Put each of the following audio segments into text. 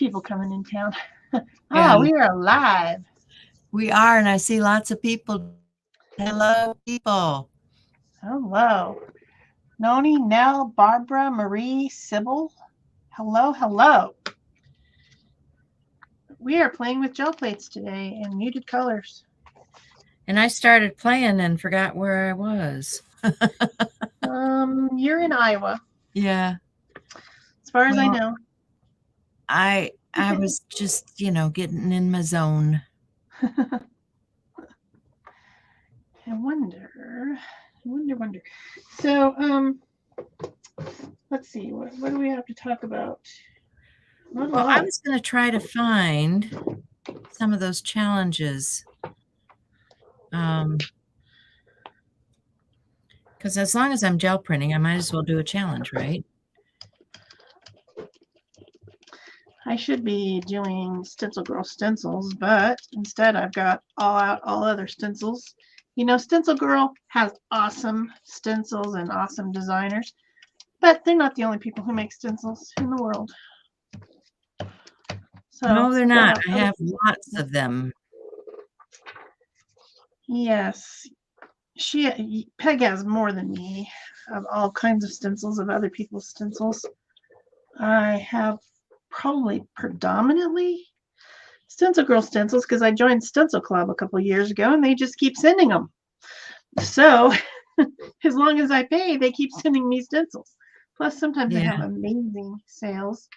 people coming in town. Yeah, We are live. we are, and I see lots of people. Hello, people. Hello. Noni, Nell, Barbara, Marie, Sybil. Hello, hello. We are playing with gel plates today in muted colors. And I started playing and forgot where I was. You're in Iowa, Yeah. as far as I Well, know. I was just, getting in my zone. I wonder. So, let's see. What do we have to talk about? Not a Well, I lot. was going to try to find some of those challenges. Because as long as I'm gel printing, I might as well do a challenge, right? I should be doing Stencil Girl stencils, but instead I've got all other stencils. You know, Stencil Girl has awesome stencils and awesome designers, but they're not the only people who make stencils in the world. So No, they're not. I have lots of them. Yes, Peg has more than me of all kinds of stencils of other people's stencils. I have probably predominantly Stencil Girl stencils because I joined Stencil Club a couple years ago and they just keep sending them. So as long as I pay, they keep sending me stencils. Plus, sometimes they have amazing sales.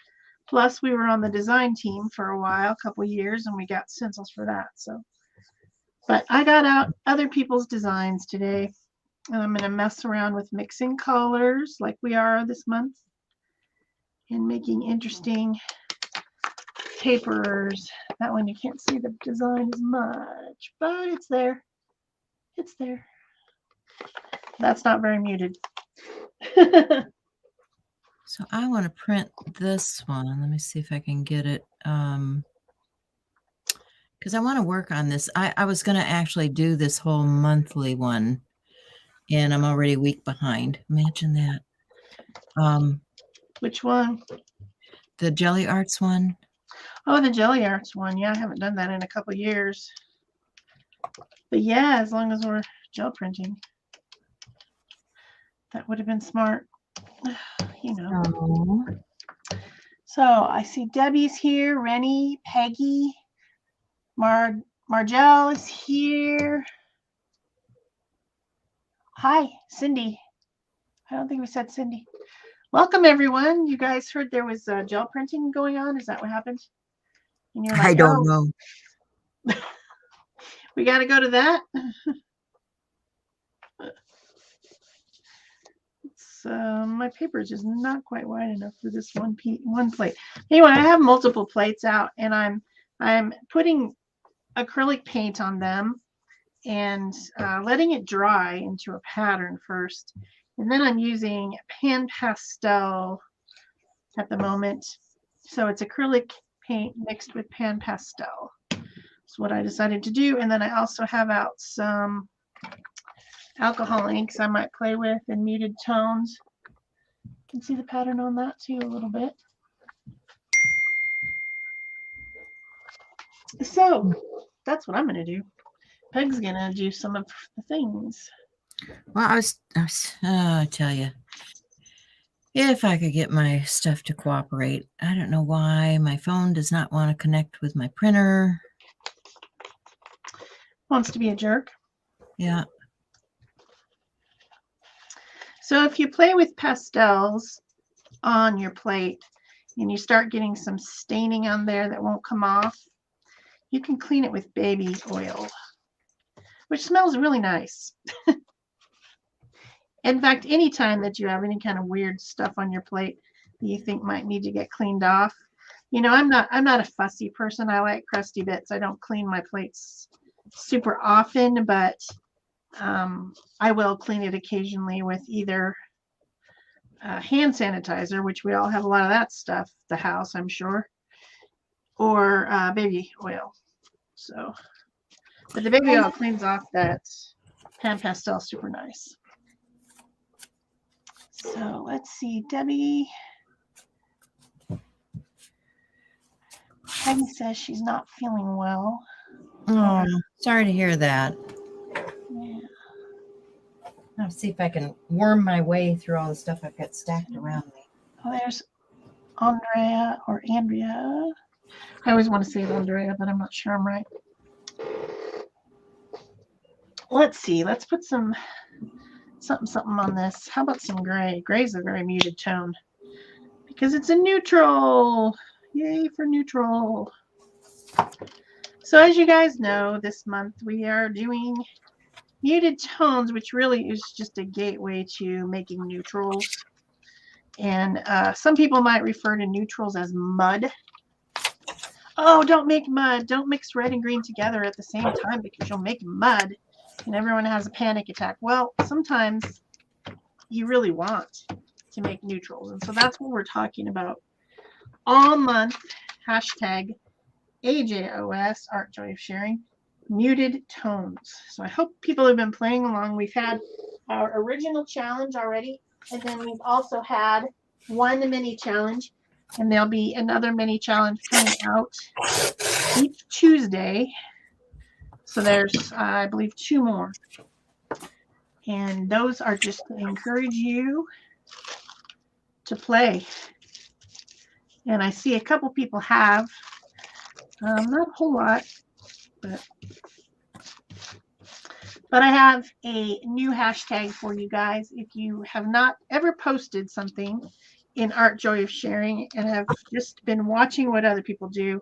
Plus, we were on the design team for a while, a couple years, and we got stencils for that. So, but I got out other people's designs today, and I'm going to mess around with mixing colors like we are this month and making interesting papers. That one you can't see the design as much, but it's there. It's there. That's not very muted. So I want to print this one. Let me see if I can get it. Because I want to work on this. I was going to actually do this whole monthly one, and I'm already a week behind. Imagine that. Which one? The Gelli Arts one. Oh, the Gelli Arts one. Yeah, I haven't done that in a couple years. But yeah, as long as we're gel printing. That would have been smart. You know. Oh. So I see Debbie's here, Rennie, Peggy, Margelle is here. Hi, Cindy. I don't think we said Cindy. Welcome, everyone. You guys heard there was gel printing going on? Is that what happened? And you're like, I don't know. We got to go to that. My paper is just not quite wide enough for this one plate. Anyway, I have multiple plates out, and I'm putting acrylic paint on them and letting it dry into a pattern first. And then I'm using pan pastel at the moment. So it's acrylic paint mixed with pan pastel. That's what I decided to do. And then I also have out some alcohol inks I might play with in muted tones. You can see the pattern on that too a little bit. So that's what I'm going to do. Peg's going to do some of the things. Well, I tell you, if I could get my stuff to cooperate. I don't know why my phone does not want to connect with my printer. Wants to be a jerk. Yeah. So if you play with pastels on your plate and you start getting some staining on there that won't come off, you can clean it with baby oil, which smells really nice. In fact, anytime that you have any kind of weird stuff on your plate that you think might need to get cleaned off, you know, I'm not a fussy person. I like crusty bits. I don't clean my plates super often, but I will clean it occasionally with either hand sanitizer, which we all have a lot of that stuff at the house, I'm sure, or baby oil. So, but the baby oil cleans off that pan pastel super nice. So let's see, Debbie. Peggy says she's not feeling well. Oh, sorry to hear that. Yeah. I'll see if I can worm my way through all the stuff I've got stacked around me. Oh, there's Andrea or Andrea. I always want to say Andrea, but I'm not sure I'm right. Let's see. Let's put something on this. How about some gray? Gray's a very muted tone because it's a neutral. Yay for neutral. So as you guys know, this month we are doing muted tones, which really is just a gateway to making neutrals. And some people might refer to neutrals as mud. Oh, don't make mud. Don't mix red and green together at the same time because you'll make mud and everyone has a panic attack. Well, sometimes you really want to make neutrals. And so that's what we're talking about all month. Hashtag AJOS, Art Joy of Sharing, muted tones. So I hope people have been playing along. We've had our original challenge already, and then we've also had one mini challenge, and there'll be another mini challenge coming out each Tuesday. So there's, I believe, 2 more. And those are just to encourage you to play. And I see a couple people have, not a whole lot, but I have a new hashtag for you guys. If you have not ever posted something in Art Joy of Sharing and have just been watching what other people do,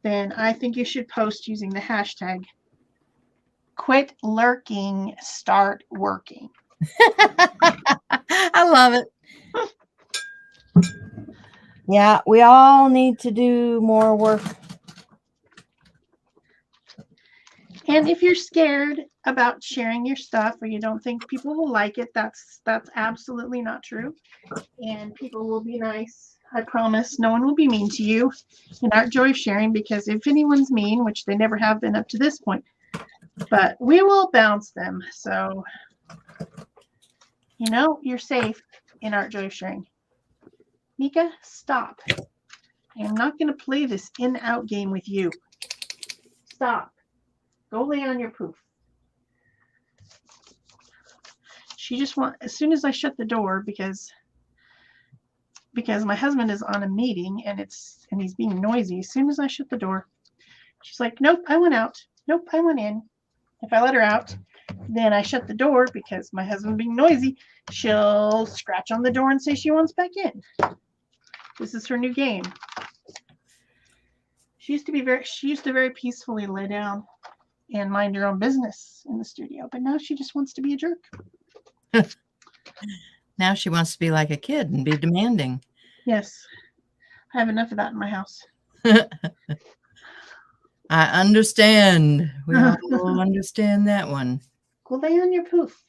then I think you should post using the hashtag quit lurking, start working. I love it. Yeah, we all need to do more work. And if you're scared about sharing your stuff or you don't think people will like it, that's absolutely not true. And people will be nice. I promise no one will be mean to you in Art Joy of Sharing, because if anyone's mean, which they never have been up to this point, but we will bounce them. So, you know, you're safe in Art Joy of Sharing. Mika, stop. I am not going to play this in-out game with you. Stop. Go lay on your poof. She just as soon as I shut the door, because my husband is on a meeting and he's being noisy. As soon as I shut the door, she's like, nope, I went out. Nope, I went in. If I let her out, then I shut the door because my husband being noisy, she'll scratch on the door and say she wants back in. This is her new game. She used to very peacefully lay down and mind her own business in the studio, but now she just wants to be a jerk. Now she wants to be like a kid and be demanding. Yes. I have enough of that in my house. I understand. We all understand that one. Go lay on your poof.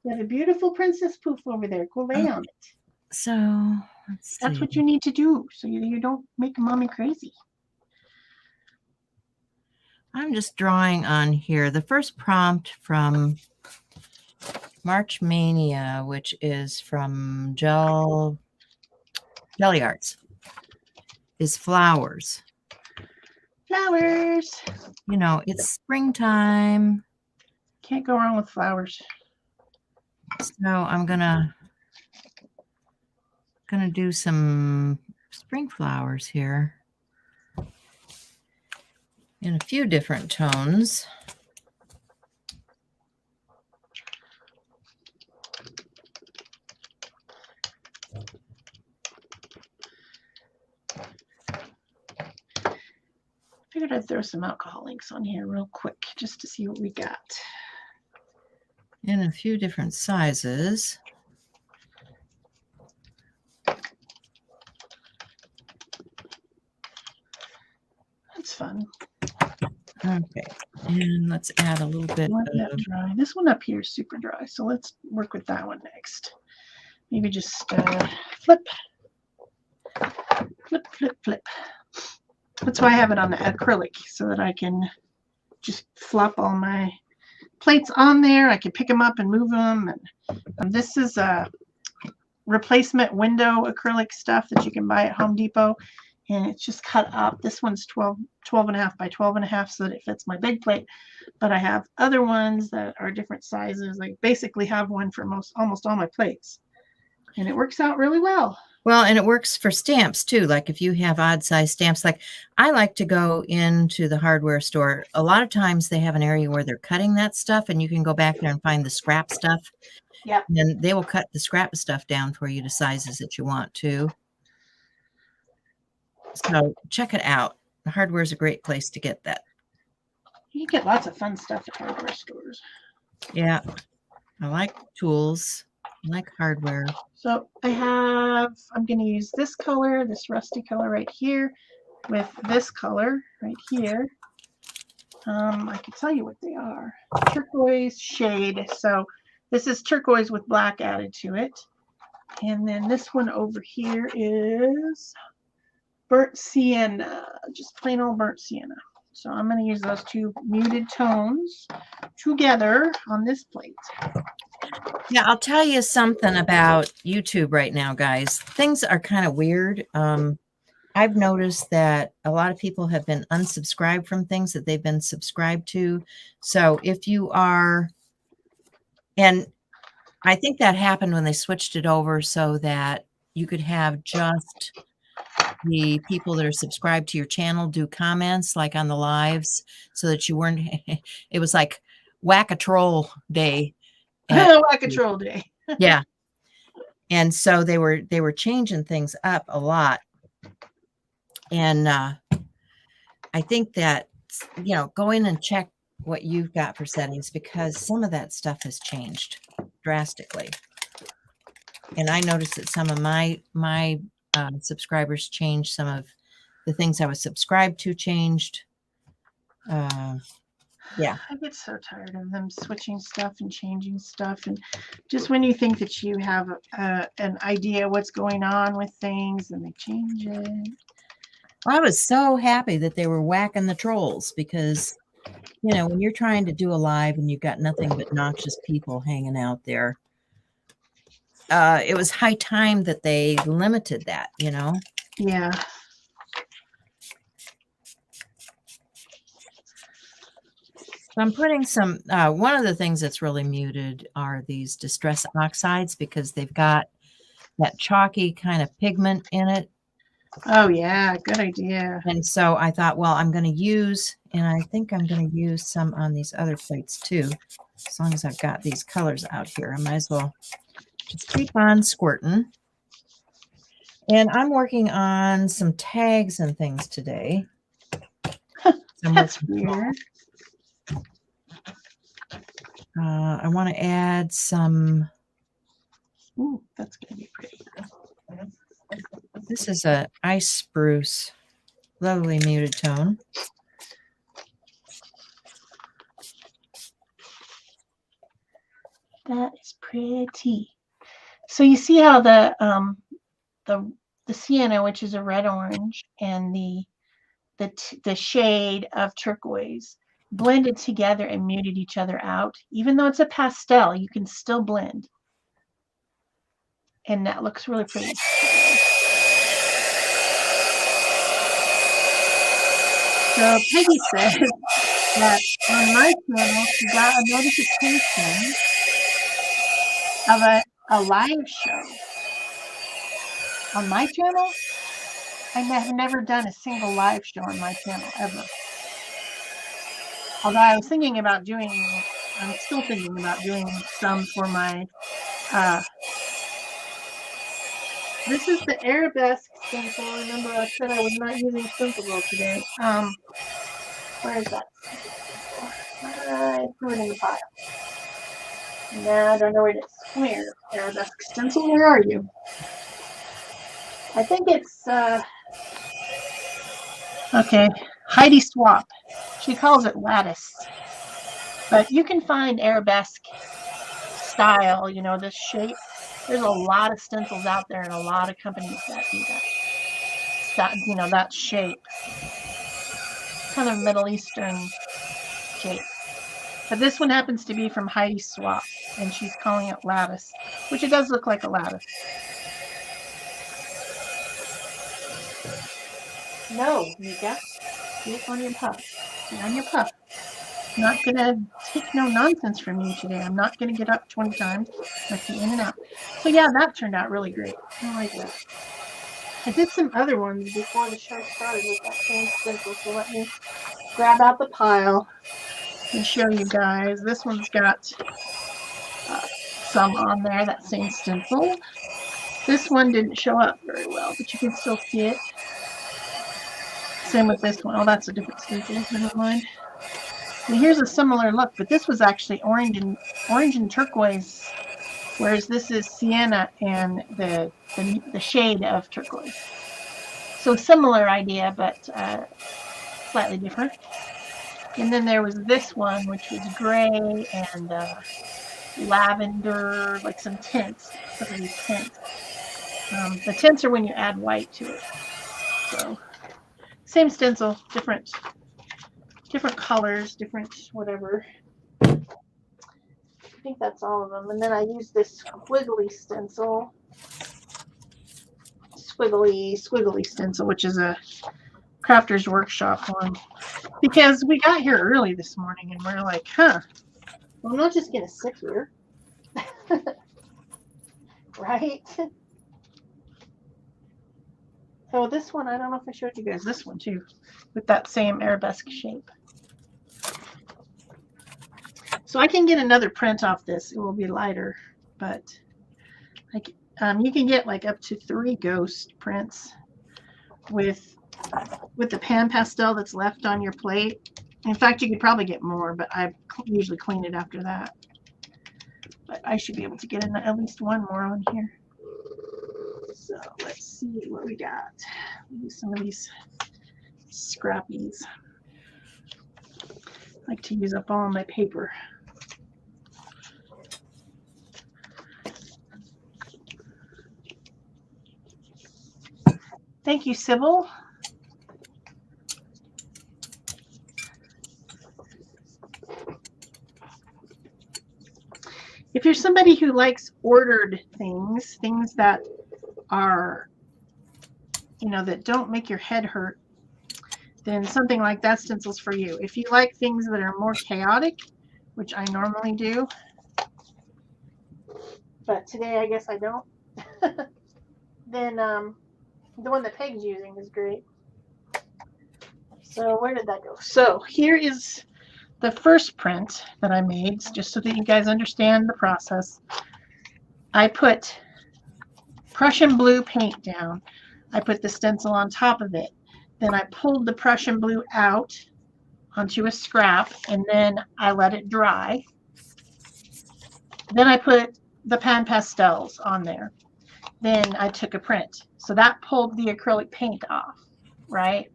You have a beautiful princess poof over there. Go lay on it. So that's what you need to do so you don't make mommy crazy. I'm just drawing on here. The first prompt from March Mania, which is from Gelli Arts, is flowers. Flowers. You know, it's springtime. Can't go wrong with flowers. So I'm gonna do some spring flowers here in a few different tones. Figured I'd throw some alcohol inks on here real quick just to see what we got. In a few different sizes. That's fun. Okay, and let's add a little bit of dry. This one up here is super dry, so let's work with that one next. Maybe just flip. That's why I have it on the acrylic, so that I can just flop all my plates on there. I can pick them up and move them. And this is a replacement window acrylic stuff that you can buy at Home Depot. and it's just cut up. This one's 12 and a half by 12 and a half so that it fits my big plate. But I have other ones that are different sizes. I basically have one for almost all my plates. And it works out really well. Well, and it works for stamps too. Like if you have odd size stamps, like I like to go into the hardware store. A lot of times they have an area where they're cutting that stuff and you can go back there and find the scrap stuff. Yeah. And they will cut the scrap stuff down for you to sizes that you want to. So check it out. The hardware is a great place to get that. You can get lots of fun stuff at hardware stores. Yeah. I like tools. I like hardware. So I'm going to use this color, this rusty color right here with this color right here. I can tell you what they are. Turquoise shade. So this is turquoise with black added to it. And then this one over here is burnt sienna, just plain old burnt sienna. So I'm going to use those two muted tones together on this plate. Yeah, I'll tell you something about YouTube right now, guys. Things are kind of weird. I've noticed that a lot of people have been unsubscribed from things that they've been subscribed to. So if you are, and I think that happened when they switched it over so that you could have just the people that are subscribed to your channel do comments like on the lives so that you weren't, it was like whack-a-troll day. Whack-a-troll day. Yeah. And so they were changing things up a lot. And I think that, go in and check what you've got for settings because some of that stuff has changed drastically. And I noticed that some of my subscribers changed. Some of the things I was subscribed to changed. Yeah. I get so tired of them switching stuff and changing stuff. And just when you think that you have an idea what's going on with things and they change it. I was so happy that they were whacking the trolls because, when you're trying to do a live and you've got nothing but noxious people hanging out there, it was high time that they limited that, Yeah. I'm putting some, one of the things that's really muted are these distress oxides because they've got that chalky kind of pigment in it. Oh, yeah. Good idea. And so I thought, well, I'm going to use, and I think I'm going to use some on these other plates too. As long as I've got these colors out here, I might as well just keep on squirting. And I'm working on some tags and things today. That's weird. I want to add some. Ooh, that's going to be pretty. This is a ice spruce, lovely muted tone. That is pretty. So you see how the sienna, which is a red orange, and the shade of turquoise blended together and muted each other out. Even though it's a pastel, you can still blend. And that looks really pretty. So Peggy says that on my channel, she got a notification of a live show. On my channel, I have never done a single live show on my channel ever. Although I was thinking about I'm still thinking about doing some for my, this is the arabesque stencil. Remember I said I was not using stencil roll today. Where is that? I threw it in the pile. Now I don't know where it is. Where? Arabesque stencil, where are you? I think it's, okay, Heidi Swap. She calls it lattice. But you can find arabesque style, this shape. There's a lot of stencils out there and a lot of companies that do that. That shape. Kind of Middle Eastern shape. But this one happens to be from Heidi Swap, and she's calling it lattice, which it does look like a lattice. No, Mika. Get on your puff. Get on your puff. Not gonna take no nonsense from you today. I'm not gonna get up 20 times. Let you in and out. So yeah, that turned out really great. I like that. I did some other ones before the show started with that same stencil. So let me grab out the pile and show you guys. This one's got some on there, that same stencil. This one didn't show up very well, but you can still see it. Same with this one. Oh, that's a different stencil. Never mind. And here's a similar look, but this was actually orange and turquoise, whereas this is sienna and the shade of turquoise. So similar idea, but slightly different. And then there was this one, which was gray and lavender, like some tints, some of these tints. The tints are when you add white to it. So same stencil, different colors, different whatever. I think that's all of them. And then I used this squiggly stencil. Squiggly stencil, which is a Crafter's Workshop one. Because we got here early this morning and we're like, well, I'm not just going to sit here. Right? Oh, this one, I don't know if I showed you guys this one too, with that same arabesque shape. So I can get another print off this. It will be lighter, but like you can get like up to 3 ghost prints with the pan pastel that's left on your plate. In fact, you could probably get more, but I usually clean it after that. But I should be able to get at least one more on here. So let's see what we got. Use some of these scrappies. I like to use up all my paper. Thank you, Sybil. If you're somebody who likes ordered things that are, that don't make your head hurt, then something like that stencil's for you. If you like things that are more chaotic, which I normally do, but today I guess I don't, then the one that Peg's using is great. So where did that go? So here is the first print that I made, just so that you guys understand the process. I put Prussian blue paint down. I put the stencil on top of it. Then I pulled the Prussian blue out onto a scrap, and then I let it dry. Then I put the pan pastels on there. Then I took a print. So that pulled the acrylic paint off, right?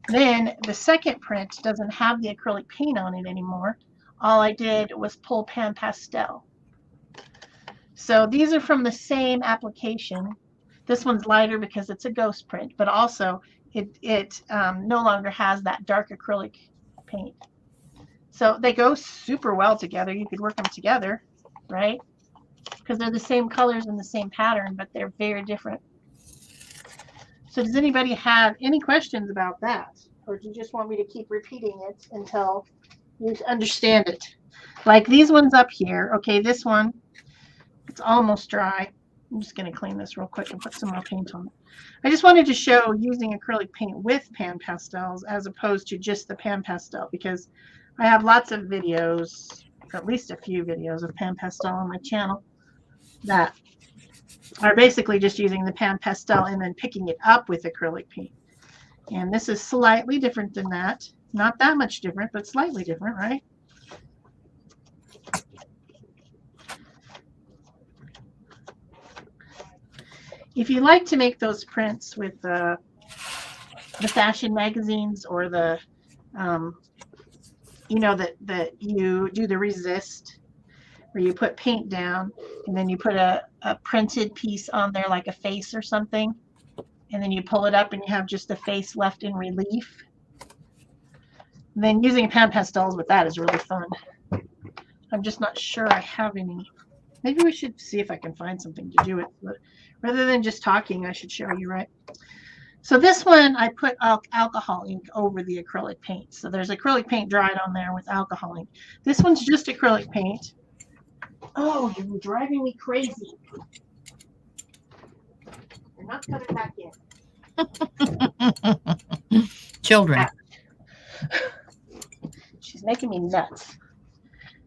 Then the second print doesn't have the acrylic paint on it anymore. All I did was pull pan pastel. So these are from the same application. This one's lighter because it's a ghost print, but also it no longer has that dark acrylic paint. So they go super well together. You could work them together, right? Because they're the same colors and the same pattern, but they're very different. So does anybody have any questions about that? Or do you just want me to keep repeating it until you understand it? Like these ones up here. Okay, this one, it's almost dry. I'm just going to clean this real quick and put some more paint on it. I just wanted to show using acrylic paint with pan pastels as opposed to just the pan pastel, because I have lots of videos, or at least a few videos of pan pastel on my channel that are basically just using the pan pastel and then picking it up with acrylic paint. And this is slightly different than that. Not that much different, but slightly different, right? If you like to make those prints with the fashion magazines, or the, that you do the resist, where you put paint down and then you put a printed piece on there like a face or something, and then you pull it up and you have just the face left in relief. And then using pan pastels with that is really fun. I'm just not sure I have any. Maybe we should see if I can find something to do it. But rather than just talking, I should show you, right? So this one, I put alcohol ink over the acrylic paint. So there's acrylic paint dried on there with alcohol ink. This one's just acrylic paint. Oh, you're driving me crazy. You're not coming back in. Children. She's making me nuts.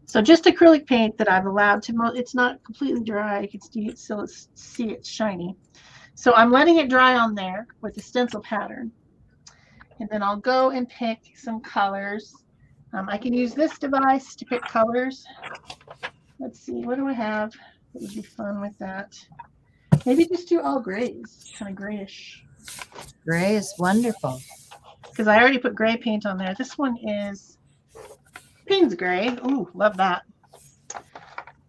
So just acrylic paint that I've allowed to, it's not completely dry. You can still see it's shiny. So I'm letting it dry on there with the stencil pattern. And then I'll go and pick some colors. I can use this device to pick colors. Let's see, what do I have that would be fun with that? Maybe just do all grays, kind of grayish. Gray is wonderful. Because I already put gray paint on there. This one is Payne's gray. Ooh, love that.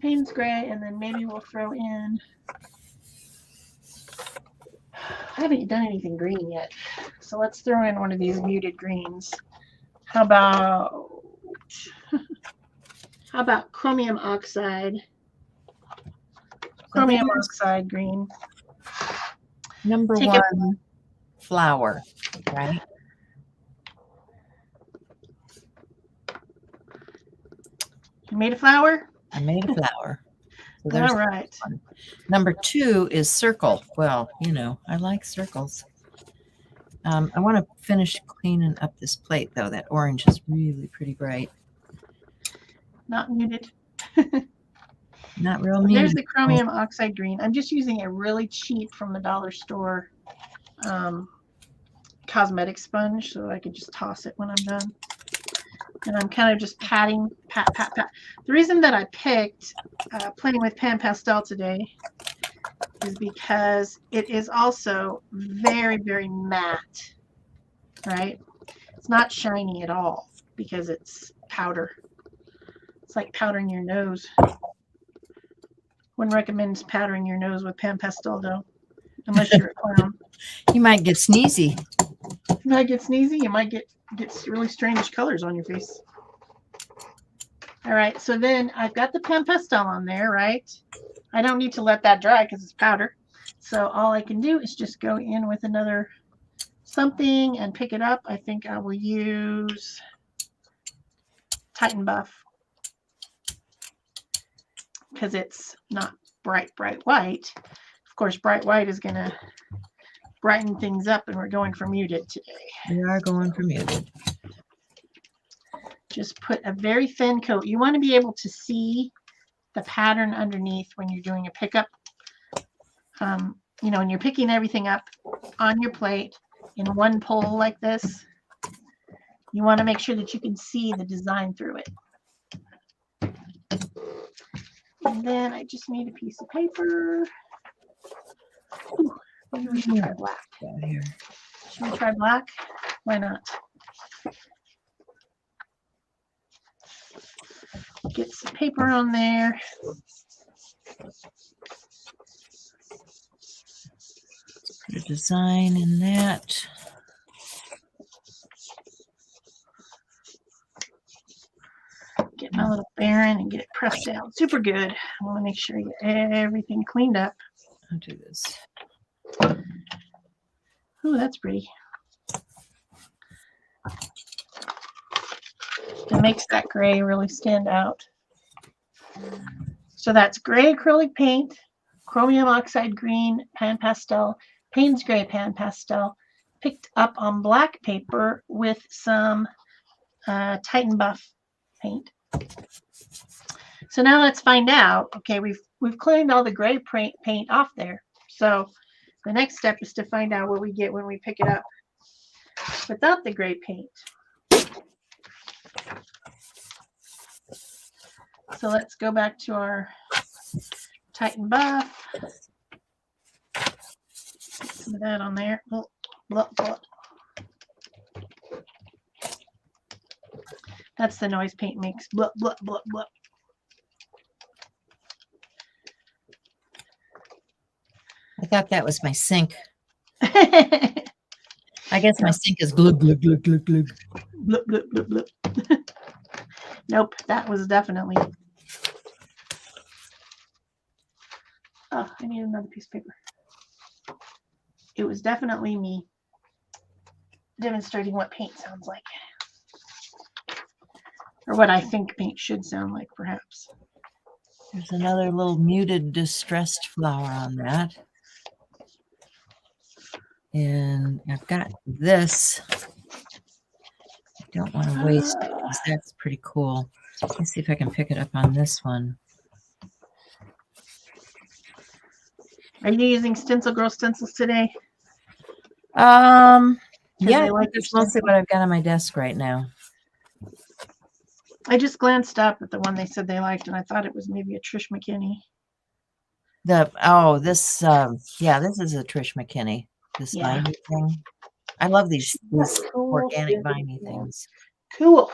Payne's gray, and then maybe we'll throw in, I haven't done anything green yet. So let's throw in one of these muted greens. How about chromium oxide? Chromium oxide green. Number one, flower, right? You made a flower? I made a flower. So all right. Number two is circle. Well, you know, I like circles. I want to finish cleaning up this plate, though. That orange is really pretty bright. Not muted. Not real muted. There's the chromium oxide green. I'm just using a really cheap from the dollar store cosmetic sponge, so I could just toss it when I'm done. And I'm kind of just patting, pat. The reason that I picked playing with pan pastel today is because it is also very, very matte, right? It's not shiny at all because it's powder. It's like powdering your nose. Wouldn't recommend powdering your nose with pan pastel though, unless you're a clown. You might get sneezy. You might get sneezy. You might get really strange colors on your face. All right, so then I've got the pan pastel on there, right? I don't need to let that dry because it's powder. So all I can do is just go in with another something and pick it up. I think I will use Titan Buff because it's not bright white. Of course, bright white is going to brighten things up, and we're going for muted today. We are going for muted. Just put a very thin coat. You want to be able to see the pattern underneath when you're doing a pickup. You know, when you're picking everything up on your plate in one pull like this, you want to make sure that you can see the design through it. And then I just need a piece of paper. Ooh, maybe we should try black. Here. Should we try black? Why not? Get some paper on there. Put a design in that. Get my little Baron and get it pressed down super good. I want to make sure I get everything cleaned up. I'll do this. Ooh, that's pretty. It makes that gray really stand out. So that's gray acrylic paint, chromium oxide green pan pastel, Payne's gray pan pastel, picked up on black paper with some Titan Buff paint. So now let's find out. Okay, we've cleaned all the gray paint off there. So the next step is to find out what we get when we pick it up without the gray paint. So let's go back to our Titan Buff. Get some of that on there. Oh, blah, blah. That's the noise paint makes. Blah, blah, blah, blah. I thought that was my sink. I guess my sink is glug, glug, glug, glug, glug. Blip, blip, blip, blip. Nope, that was definitely. Oh, I need another piece of paper. It was definitely me. demonstrating what paint sounds like. Or what I think paint should sound like, perhaps. There's another little muted distressed flower on that. And I've got this. I don't want to waste it because that's pretty cool. Let's see if I can pick it up on this one. Are you using Stencil Girl stencils today? Yeah, I like that's mostly what I've got on my desk right now. I just glanced up at the one they said they liked, and I thought it was maybe a Trish McKinney. This is a Trish McKinney. This viney thing. I love these cool. organic viney things. Cool.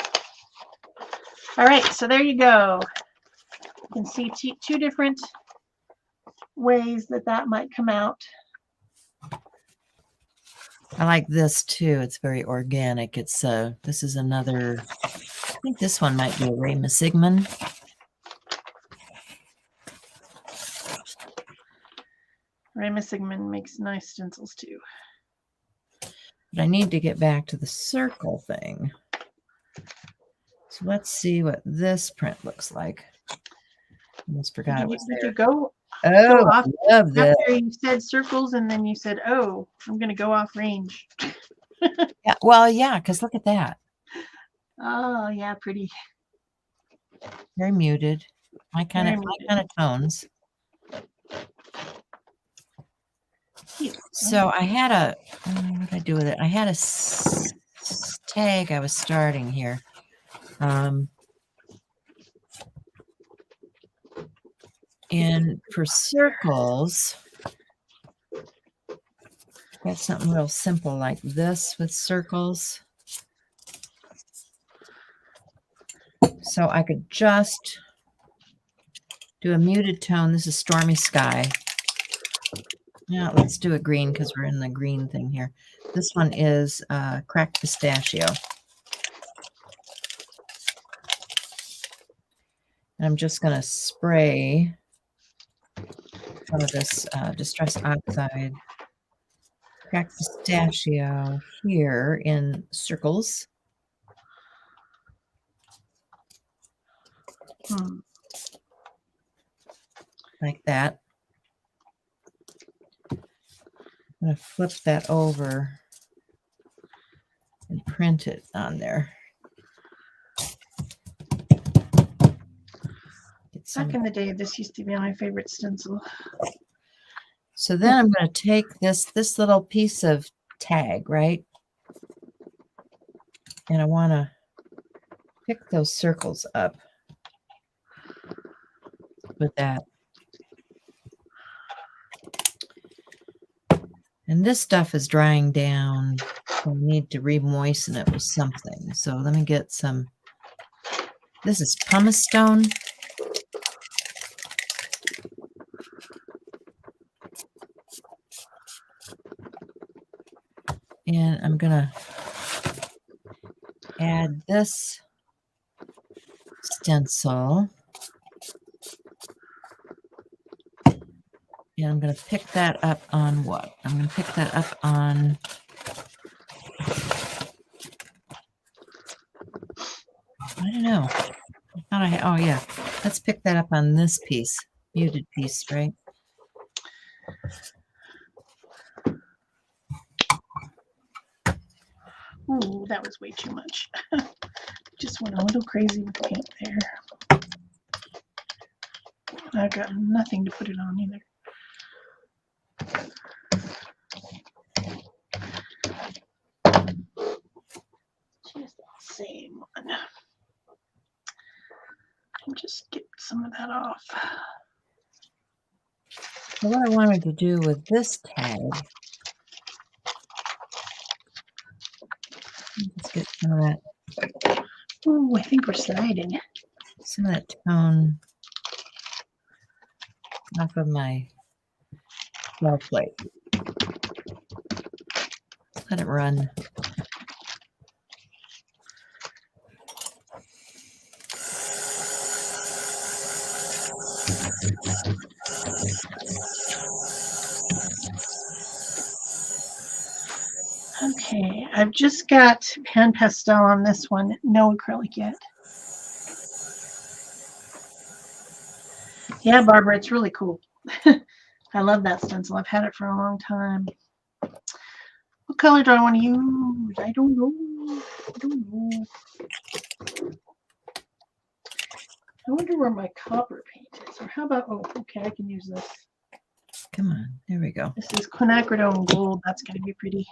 All right, so there you go. You can see two different ways that might come out. I like this too. It's very organic. It's this is another. I think this one might be a Ray Sigmund. Ray Sigmund makes nice stencils too. But I need to get back to the circle thing. So let's see what this print looks like. Almost forgot it was Did there. you go off I love this. After you said circles, and then you said, "Oh, I'm going to go off range." Yeah, well, yeah, because look at that. Oh, yeah, pretty. Very muted. My kind of tones. So I had a, what did I do with it? I had a tag I was starting here. And for circles, got something real simple like this with circles. So I could just do a muted tone. This is Stormy Sky. Now let's do a green because we're in the green thing here. This one is Cracked Pistachio. And I'm just going to spray some of this Distress Oxide Cracked Pistachio here in circles. Like that. I'm going to flip that over and print it on there. Back in the day, this used to be my favorite stencil. So then I'm going to take this little piece of tag, right? And I want to pick those circles up with that. And this stuff is drying down. So I need to re-moisten it with something. So let me get some. This is pumice stone. And I'm going to add this stencil. And I'm going to pick that up on what? I'm going to pick that up on I don't know. I thought I had, oh yeah. Let's pick that up on this piece. Muted piece, right? Ooh, that was way too much. Just went a little crazy with paint there. I've got nothing to put it on either. Just the same one. Just get some of that off. So what I wanted to do with this tag, let's get some of that. Ooh, I think we're sliding. Some of that tone off of my gel plate. Let it run. Okay. Okay, I've just got pan pastel on this one, no acrylic yet. Yeah, Barbara, it's really cool. I love that stencil. I've had it for a long time. What color do I want to use? I don't know. I don't know. I wonder where my copper paint is. Or how about, oh, okay, I can use this. Come on, there we go. This is quinacridone gold. That's going to be pretty.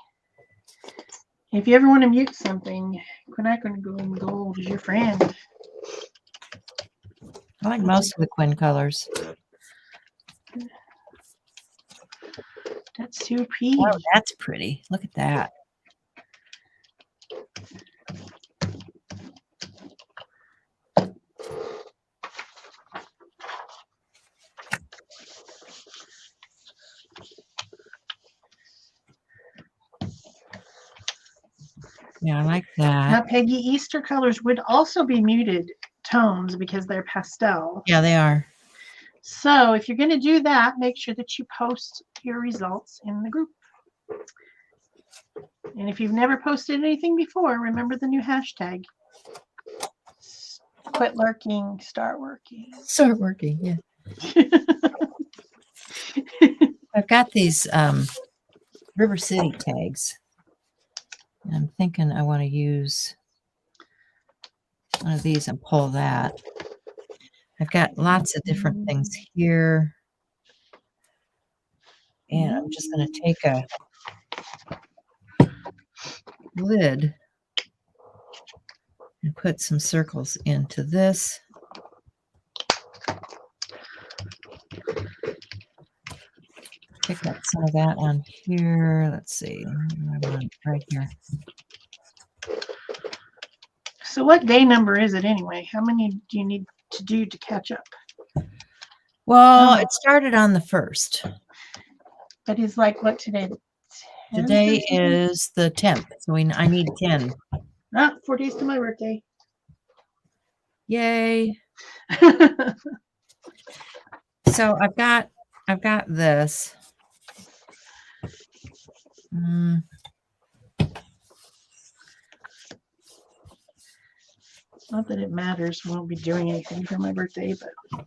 If you ever want to mute something, quinacridone gold is your friend. I like most of the Quinn colors. That's so pretty. Oh, that's pretty. Look at that. Yeah, I like that. Now, Peggy, Easter colors would also be muted tones because they're pastel. Yeah, they are. So if you're going to do that, make sure that you post your results in the group. And if you've never posted anything before, remember the new hashtag. Quit lurking, start working. Start working, yeah. I've got these River City tags. And I'm thinking I want to use one of these and pull that. I've got lots of different things here. And I'm just going to take a lid and put some circles into this. Pick up some of that on here. Let's see. I want it right here. So what day number is it anyway? How many do you need to do to catch up? Well, it started on the 1st. But it's like what today? Today is the 10th. So I need 10. 4 days to my birthday. Yay. So I've got this. Not that it matters. We won't be doing anything for my birthday, but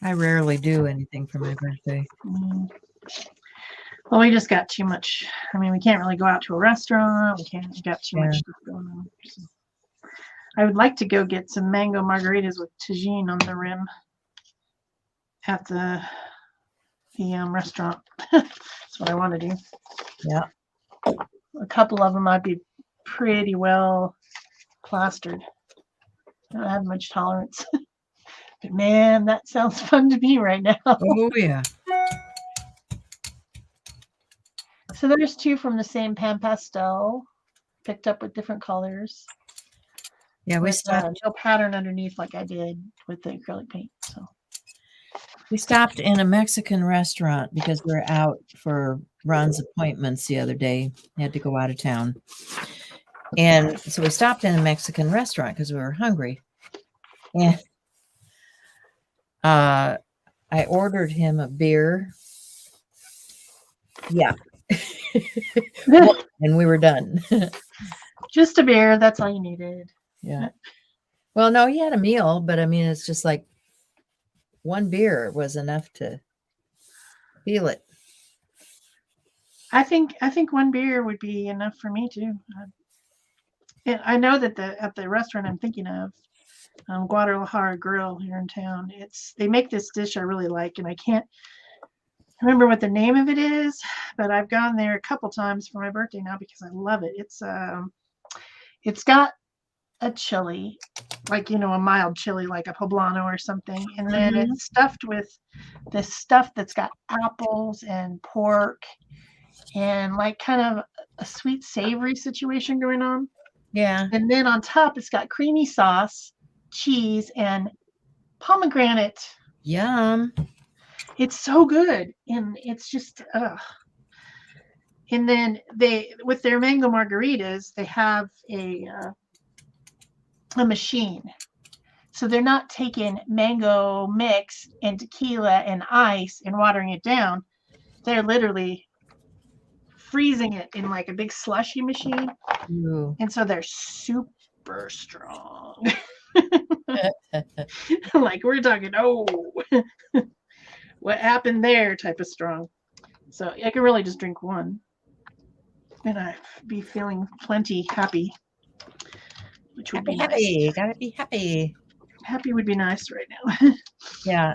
I rarely do anything for my birthday. Well, we just got too much. I mean, we can't really go out to a restaurant. We got too much stuff going on. So I would like to go get some mango margaritas with tagine on the rim at the restaurant. That's what I want to do. Yeah. A couple of them I'd be pretty well plastered. I don't have much tolerance. But man, that sounds fun to me right now. Oh, yeah. So there's 2 from the same pan pastel, picked up with different colors. Yeah, we stopped. No pattern underneath like I did with the acrylic paint. So we stopped in a Mexican restaurant because we were out for Ron's appointments the other day. He had to go out of town. And so we stopped in a Mexican restaurant because we were hungry. And I ordered him a beer. Yeah. And we were done. just a beer, that's all you needed. Yeah. Well, no, he had a meal, but I mean, it's just like one beer was enough to feel it. I think one beer would be enough for me too. I know that at the restaurant I'm thinking of, Guadalajara Grill here in town, they make this dish I really like, and I can't remember what the name of it is, but I've gone there a couple times for my birthday now because I love it. It's got a chili, like a mild chili, like a poblano or something, and then it's stuffed with this stuff that's got apples and pork and like kind of a sweet savory situation going on. Yeah. And then on top it's got creamy sauce, cheese, and pomegranate. Yum. It's so good, and it's just and then with their mango margaritas, they have a machine. So they're not taking mango mix and tequila and ice and watering it down. They're literally freezing it in like a big slushy machine. Ooh. And so they're super strong. Like we're talking, oh, what happened there type of strong. So I can really just drink one. And I'd be feeling plenty happy. Which would be Happy. nice. Gotta be happy. Happy would be nice right now. Yeah.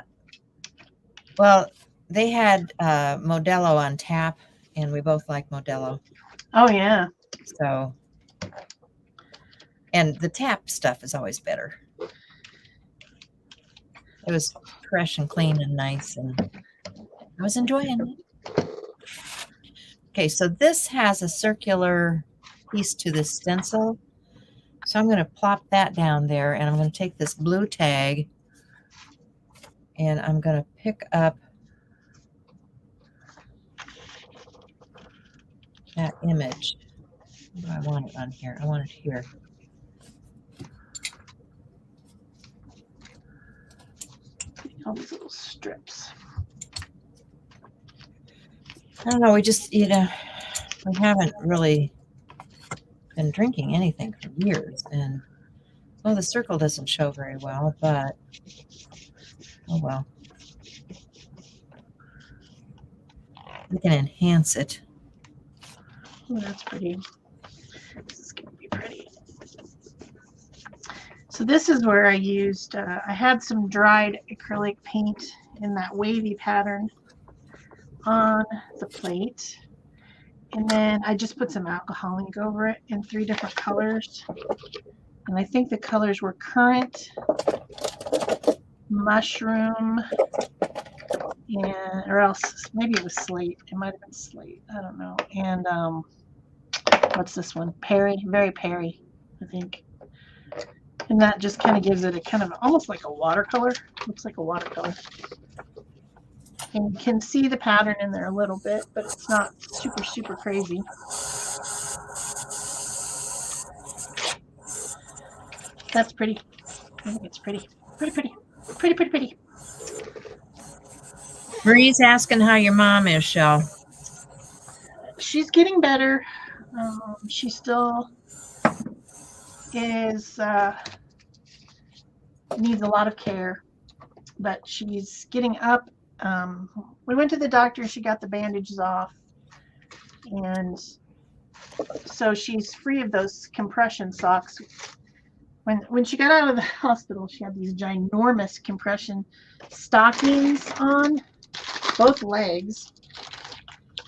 Well, they had Modelo on tap, and we both like Modelo. Oh, yeah. So, and the tap stuff is always better. It was fresh and clean and nice, and I was enjoying it. Okay, so this has a circular piece to the stencil. So I'm going to plop that down there, and I'm going to take this blue tag, and I'm going to pick up that image. What do I want it on here? I want it here. All these little strips. I don't know. We just, we haven't really been drinking anything for years, and well, the circle doesn't show very well, but oh well. We can enhance it. Oh, that's pretty. This is going to be pretty. So this is where I used, I had some dried acrylic paint in that wavy pattern on the plate. And then I just put some alcohol ink over it in 3 different colors. And I think the colors were currant, mushroom, and or else maybe it was slate. It might have been slate. I don't know. And what's this one? Perry, very Perry, I think. And that just kind of gives it a kind of almost like a watercolor. Looks like a watercolor. And you can see the pattern in there a little bit, but it's not super, super crazy. That's pretty. I think it's pretty. Pretty, pretty. Pretty, pretty, pretty. Marie's asking how your mom is, Shel. She's getting better. She still is needs a lot of care, but she's getting up. We went to the doctor. She got the bandages off, and so she's free of those compression socks. When she got out of the hospital, she had these ginormous compression stockings on both legs,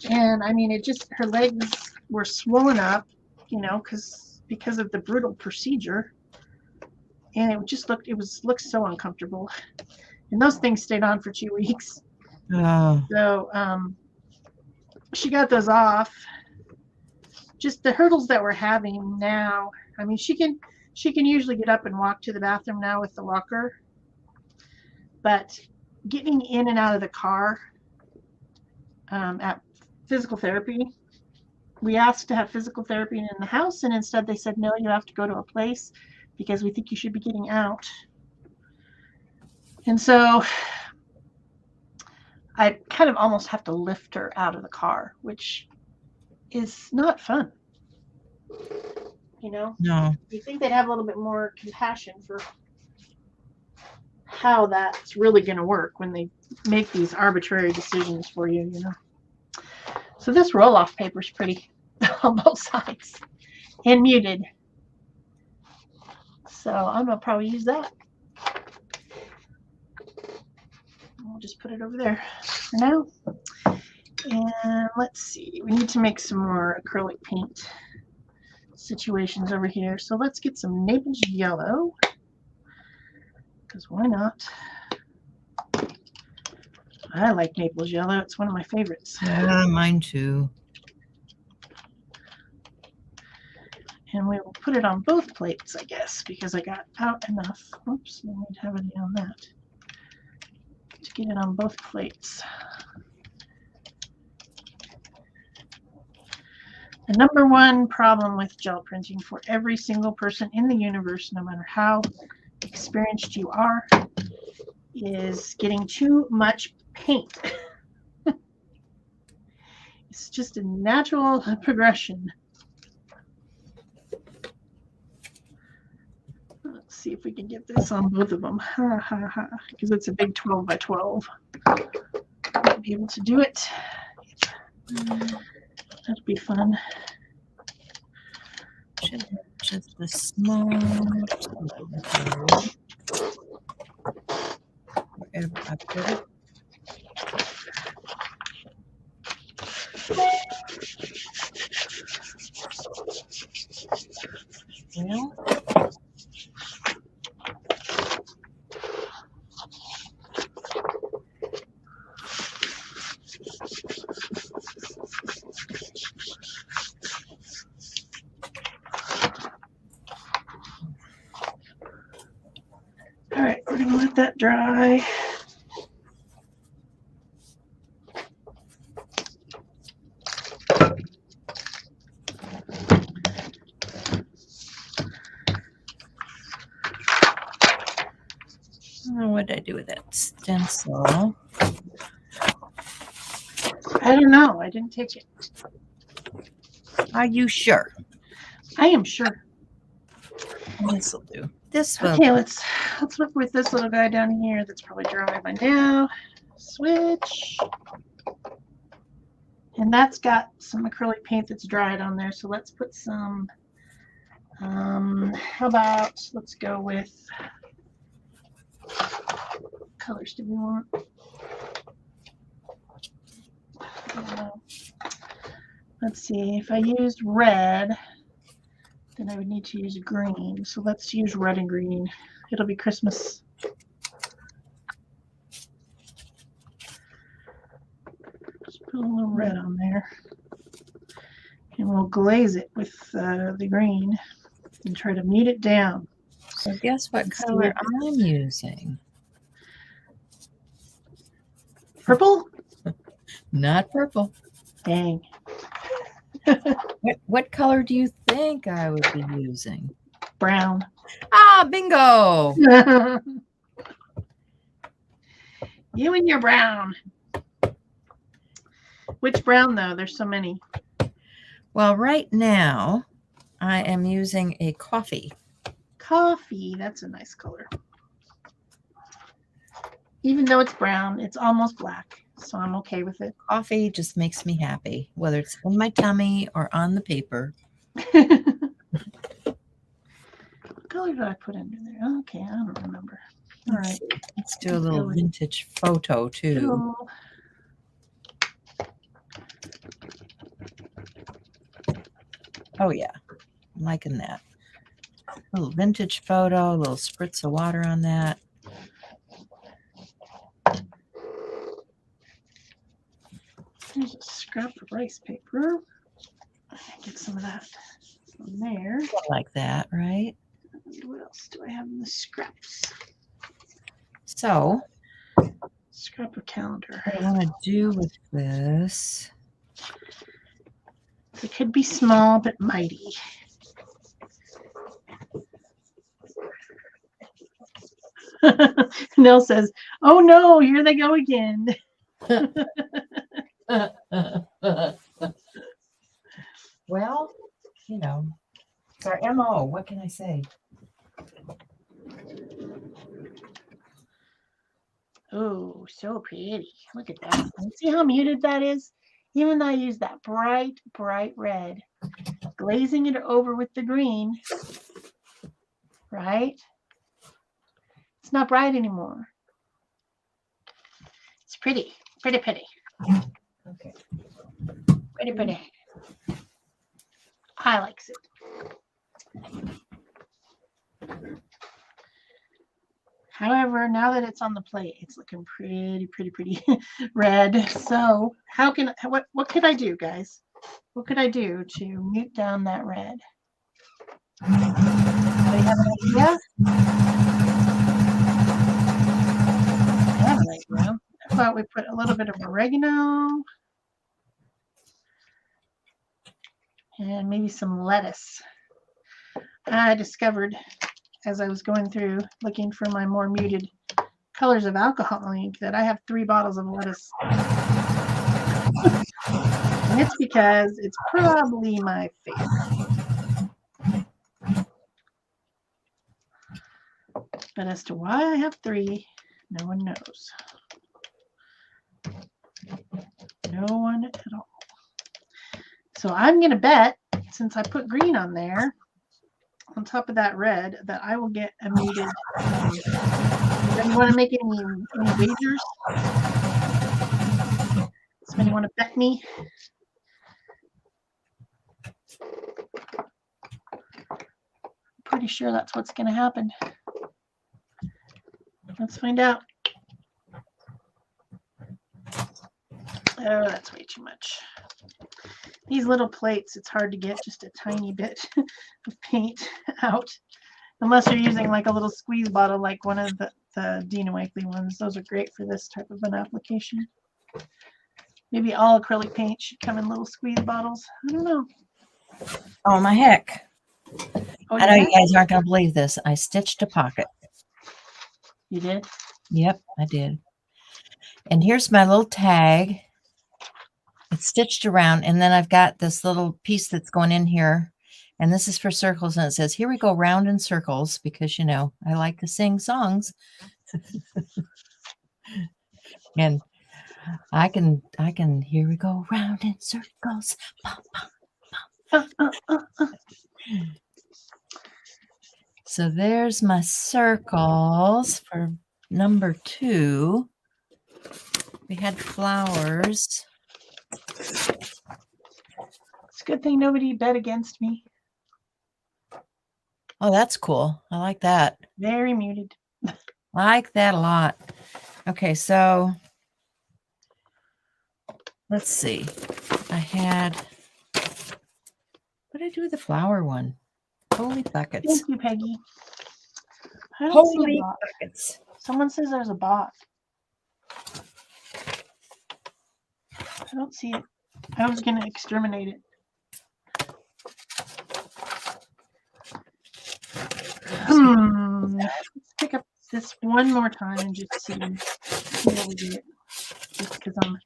and I mean, it just her legs were swollen up, because of the brutal procedure, and it just looked so uncomfortable. And those things stayed on for 2 weeks. Oh. So she got those off. Just the hurdles that we're having now. I mean, she can usually get up and walk to the bathroom now with the walker. But getting in and out of the car at physical therapy, we asked to have physical therapy in the house, and instead they said, no, you have to go to a place because we think you should be getting out. And so I kind of almost have to lift her out of the car, which is not fun. No. You think they'd have a little bit more compassion for how that's really going to work when they make these arbitrary decisions for you, So this roll-off paper is pretty on both sides and muted. So I'm going to probably use that. I'll just put it over there for now. And let's see, we need to make some more acrylic paint situations over here. So let's get some Naples yellow, because why not? I like Naples yellow. It's one of my favorites. Yeah, mine too. And we will put it on both plates, I guess, because I got out enough. Oops, I need to have it on that to get it on both plates. The number one problem with gel printing for every single person in the universe, no matter how experienced you are, is getting too much paint. It's just a natural progression. Let's see if we can get this on both of them. Ha ha ha. Because it's a big 12 by 12. Might be able to do it. That'd be fun. Just a small. Wherever I put it. Well, all right, we're gonna let that dry. what did I do with that stencil? I don't know. I didn't take it. Are you sure? I am sure. This will do. This will. Okay, let's work with this little guy down here that's probably dry by now. Switch. And that's got some acrylic paint that's dried on there. So let's put some, how about, let's go with, what colors do we want? Let's see, if I used red, then I would need to use green. So let's use red and green. It'll be Christmas. Just put a little red on there. And we'll glaze it with the green and try to mute it down. So guess what color I'm using? Purple? Not purple. Dang. What color do you think I would be using? Brown. Ah, bingo. You and your brown. Which brown, though? There's so many. Well, right now, I am using a coffee. Coffee. That's a nice color. Even though it's brown, it's almost black. So I'm okay with it. Coffee just makes me happy, whether it's in my tummy or on the paper. What color did I put under there? Okay, I don't remember. All right. Let's do a little vintage photo, too. Oh, yeah. I'm liking that. A little vintage photo, a little spritz of water on that. There's a scrap of rice paper. Get some of that from there. Like that, right? What else do I have in the scraps? So, Scrap of calendar. what I want to do with this. It could be small, but mighty. Nell says, "Oh no, here they go again." Well, you know, it's our MO. What can I say? Oh, so pretty. Look at that. See how muted that is? Even though I use that bright, bright red, glazing it over with the green, right? It's not bright anymore. It's pretty, pretty, pretty. Okay. Pretty, pretty. I likes it. However, now that it's on the plate, it's looking pretty, pretty, pretty red. So what could I do, guys? What could I do to mute down that red? Anybody have an idea? I have an idea. I thought we put a little bit of oregano and maybe some lettuce. I discovered as I was going through looking for my more muted colors of alcohol ink that I have 3 bottles of lettuce. And it's because it's probably my favorite. But as to why I have 3, no one knows. No one at all. So I'm going to bet, since I put green on there, on top of that red, that I will get a muted. Anybody want to make any wagers? Somebody want to bet me? Pretty sure that's what's going to happen. Let's find out. Oh, that's way too much. These little plates, it's hard to get just a tiny bit of paint out. Unless you're using like a little squeeze bottle like one of the Dina Wakley ones. Those are great for this type of an application. Maybe all acrylic paint should come in little squeeze bottles. I don't know. Oh, my heck. Oh, I know you guys aren't going to believe this. I stitched a pocket. You did? Yep, I did. And here's my little tag. It's stitched around, and then I've got this little piece that's going in here, and this is for circles, and it says, here we go round in circles, because, you know, I like to sing songs. And I can, here we go round in circles. So there's my circles for number 2. We had flowers. It's a good thing nobody bet against me. Oh, that's cool. I like that. Very muted. I like that a lot. Okay, so let's see. I had, what did I do with the flower one? Holy buckets. Thank you, Peggy. I don't see Holy a bot. buckets. Someone says there's a bot. I don't see it. I was going to exterminate it. Let's pick up this one more time and just see what we get. Just because I'm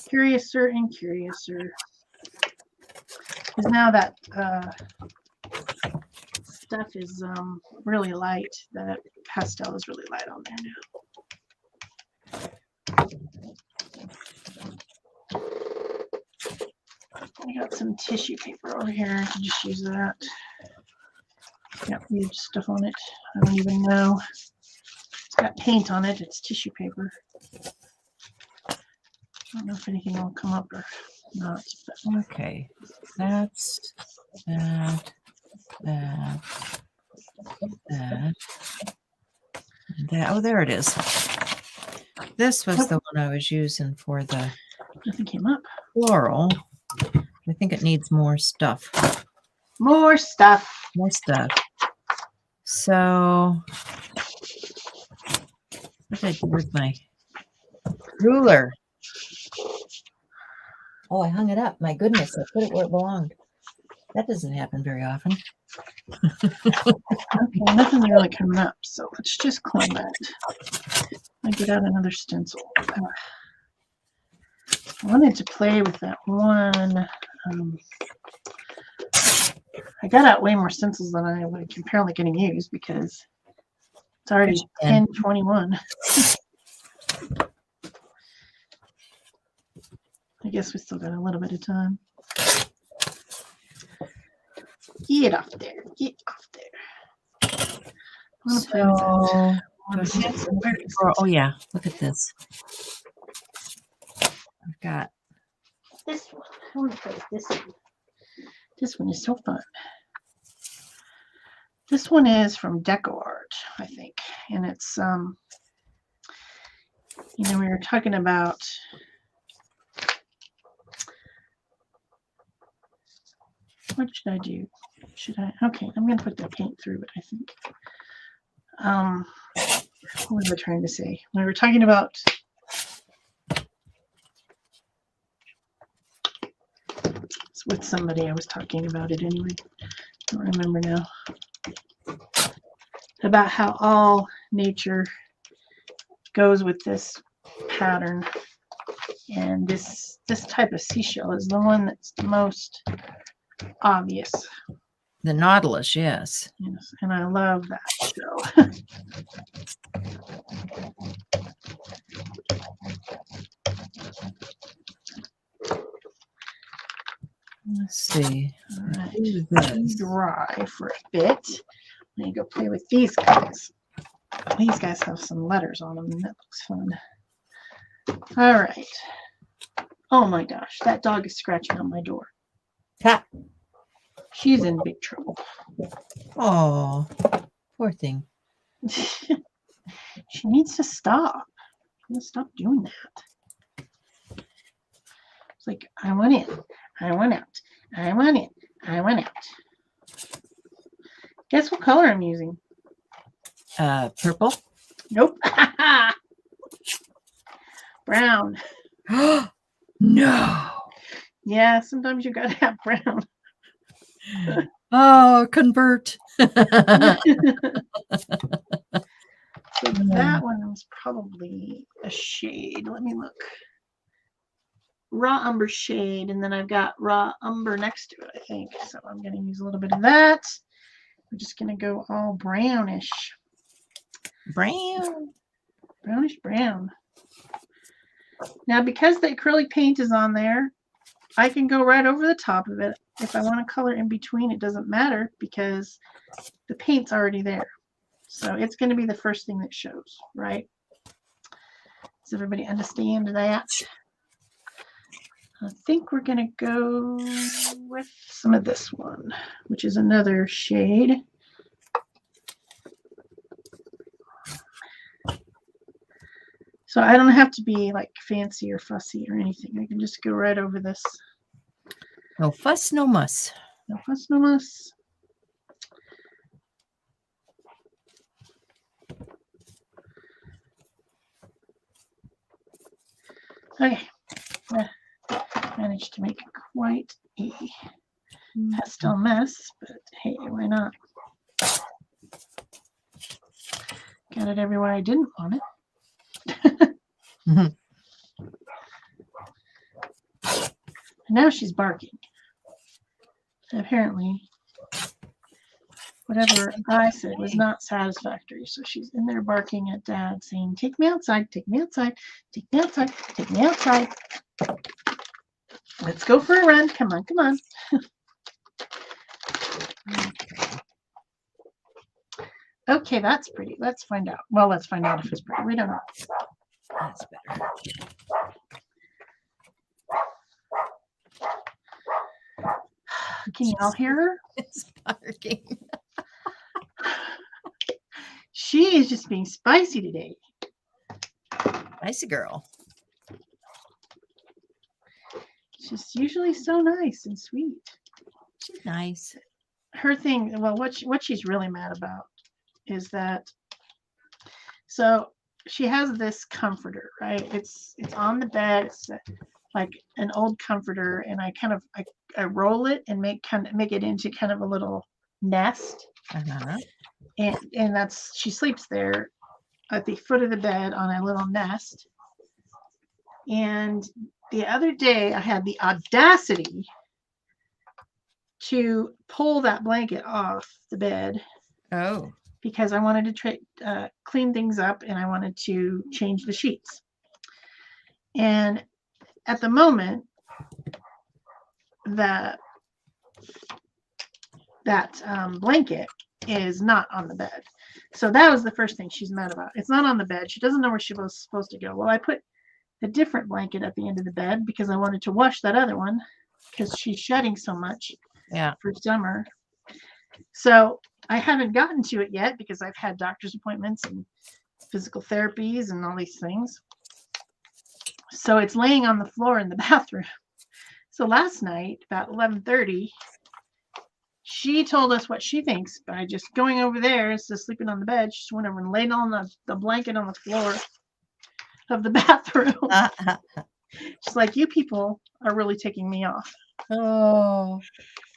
curiouser and curiouser. Because now that stuff is really light, that pastel is really light on there now. I got some tissue paper over here. I can just use that. Got weird stuff on it. I don't even know. It's got paint on it. It's tissue paper. I don't know if anything will come up or not. But. Okay, that's that. Oh, there it is. This was the one I was using for the Nothing came up. floral. I think it needs more stuff. More stuff. More stuff. So, what did I do with my ruler? Oh, I hung it up. My goodness, I put it where it belonged. That doesn't happen very often. Okay, nothing's really coming up, so let's just clean that. I get out another stencil. I wanted to play with that one. I got out way more stencils than I would apparently going to use because it's already 10:21. I guess we still got a little bit of time. Get off there. Get off there. So, oh yeah, look at this. I've got this one. I want to play with this one. This one is so fun. This one is from Deco Art, I think. And it's, you know, we were talking about what should I do? Okay, I'm going to put the paint through it, I think. What was I trying to say? When we were talking about it's with somebody, I was talking about it anyway. I don't remember now. About how all nature goes with this pattern. And this type of seashell is the one that's the most obvious. The Nautilus, yes. Yes, and I love that shell. Let's see. All right, dry for a bit. Let me go play with these guys. These guys have some letters on them, and that looks fun. All right. Oh my gosh, that dog is scratching on my door. Ha. She's in big trouble. Oh, poor thing. She needs to stop. Stop doing that. It's like, I want in, I want out, I want in, I want out. Guess what color I'm using? Purple. Nope. Brown. No. Yeah, sometimes you gotta have brown. Oh, convert. So that one was probably a shade. Let me look. Raw umber shade, and then I've got raw umber next to it, I think. So I'm going to use a little bit of that. We're just going to go all brownish. Brown. Brownish brown. Now, because the acrylic paint is on there, I can go right over the top of it. If I want to color in between, it doesn't matter because the paint's already there. So it's going to be the first thing that shows, right? Does everybody understand that? I think we're going to go with some of this one, which is another shade. So I don't have to be like fancy or fussy or anything. I can just go right over this. No fuss, no muss. No fuss, no muss. Okay. Managed to make quite a pastel mess, but hey, why not? Got it everywhere I didn't want it. Now she's barking. Apparently, whatever I said was not satisfactory. So she's in there barking at Dad, saying, "Take me outside, take me outside, take me outside, take me outside. Let's go for a run. Come on, come on." Okay, that's pretty. Let's find out. Well, let's find out if it's pretty. We don't know. That's better. Can you all hear her? It's barking. She is just being spicy today. Spicy girl. She's usually so nice and sweet. She's nice. Her thing, well, what she's really mad about is that, so she has this comforter, right? It's on the bed. It's like an old comforter, and I roll it and make it into kind of a little nest. And that's, she sleeps there at the foot of the bed on a little nest. And the other day I had the audacity to pull that blanket off the bed. Oh. Because I wanted to clean things up and I wanted to change the sheets. And at the moment, that blanket is not on the bed. So that was the first thing she's mad about. It's not on the bed. She doesn't know where she was supposed to go. Well, I put a different blanket at the end of the bed because I wanted to wash that other one because she's shedding so much for summer. So I haven't gotten to it yet because I've had doctor's appointments and physical therapies and all these things. So it's laying on the floor in the bathroom. So last night, about 11:30, she told us what she thinks by just going over there instead of sleeping on the bed. She just went over and laid on the blanket on the floor of the bathroom. She's like, "You people are really taking me off." Oh.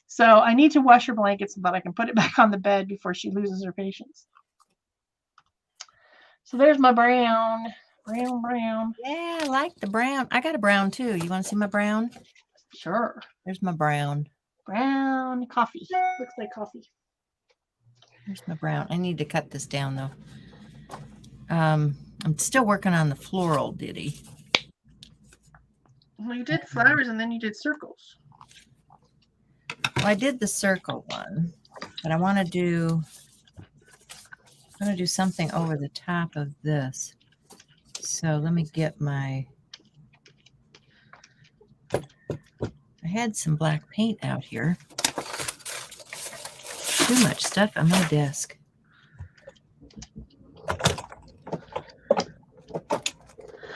So I need to wash her blankets so that I can put it back on the bed before she loses her patience. So there's my brown. Brown, brown. Yeah, I like the brown. I got a brown too. You want to see my brown? Sure. There's my brown. Brown coffee. Looks like coffee. Here's my brown. I need to cut this down though. I'm still working on the floral ditty. Well, you did flowers and then you did circles. Well, I did the circle one, but I want to do something over the top of this. So let me get my, I had some black paint out here. Too much stuff on my desk.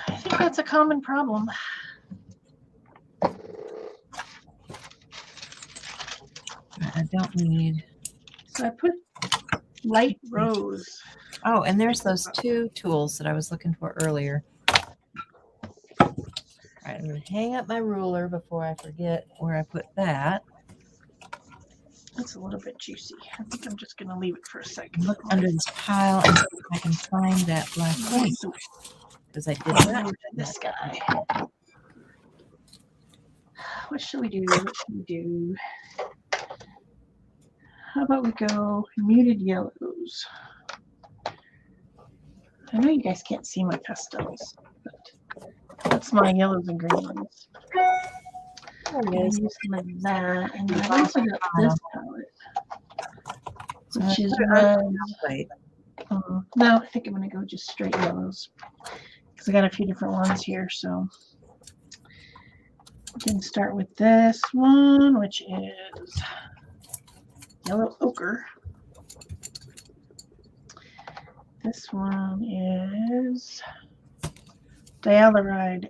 I think that's a common problem. I don't need. So I put light rose. Oh, and there's those two tools that I was looking for earlier. All right, I'm going to hang up my ruler before I forget where I put that. It's a little bit juicy. I think I'm just going to leave it for a second. Look under this pile and see if I can find that black paint. Because I did that. This guy. What should we do? What should we do? How about we go muted yellows? I know you guys can't see my pastels, but that's my yellows and greens. There it is. Use some of that, and then I also got this palette, which is red. No, I think I'm gonna go just straight yellows because I got a few different ones here. So we can start with this one, which is yellow ochre. This one is dialoride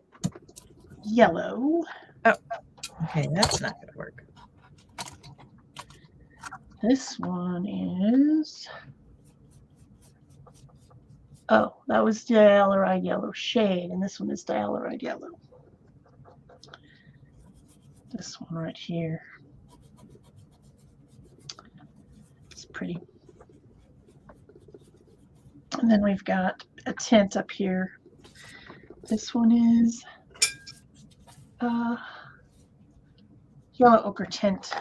yellow. Oh, okay, that's not going to work. This one is, oh, that was dialoride yellow shade, and this one is dialoride yellow. This one right here. It's pretty. And then we've got a tint up here. This one is yellow ochre tint.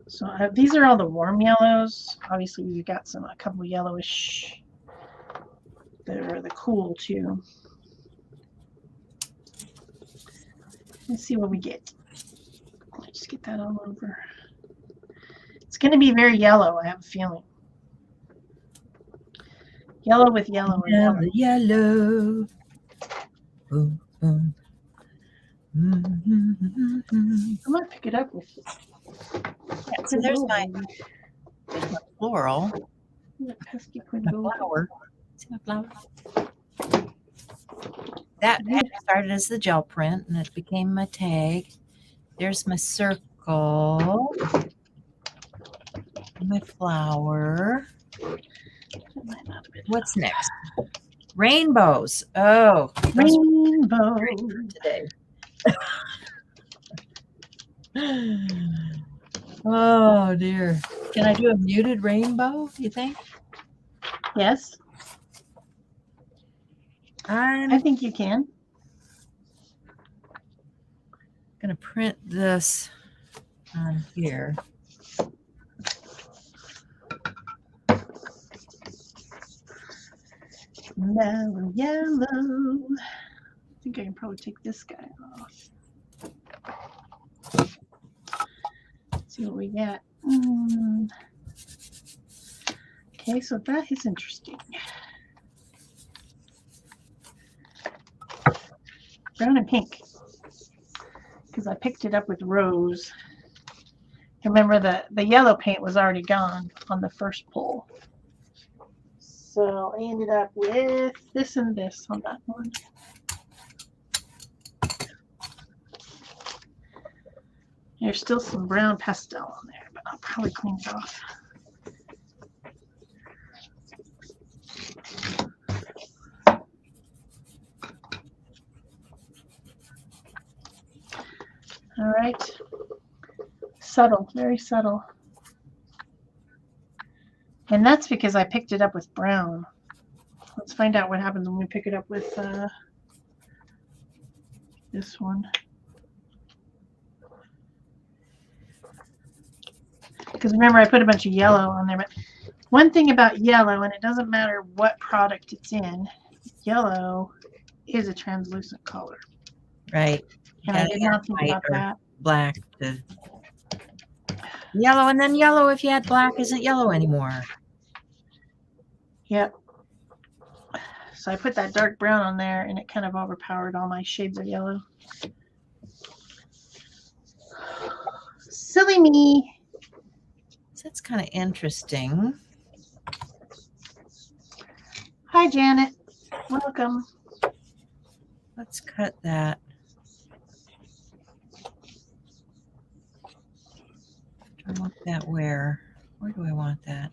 So these are all the warm yellows. Obviously, we've got a couple yellowish that are the cool too. Let's see what we get. Let's just get that all over. It's going to be very yellow, I have a feeling. Yellow with yellow and yellow. Yellow. Boom, boom. I might pick it up with. Yeah, so there's my floral. Pesky My flower. See my flower? That started as the gel print and it became my tag. There's my circle. My flower. What's next? Rainbows. Oh, rainbow today. Oh dear. Can I do a muted rainbow, you think? Yes. I think you can. Gonna print this on here. Mellow yellow. I think I can probably take this guy off. Let's see what we got. Okay, so that is interesting. Brown and pink, because I picked it up with rose. Remember the yellow paint was already gone on the first pull. So I ended up with this and this on that one. There's still some brown pastel on there, but I'll probably clean it off. All right. Subtle, very subtle. And that's because I picked it up with brown. Let's find out what happens when we pick it up with this one. Because remember, I put a bunch of yellow on there. But one thing about yellow, and it doesn't matter what product it's in, yellow is a translucent color. Right. And I did not think about that. Black to yellow, and then yellow, if you had black, isn't yellow anymore. Yep. So I put that dark brown on there, and it kind of overpowered all my shades of yellow. Silly me. So that's kind of interesting. Hi, Janet. Welcome. Let's cut that. I want that where? Where do I want that?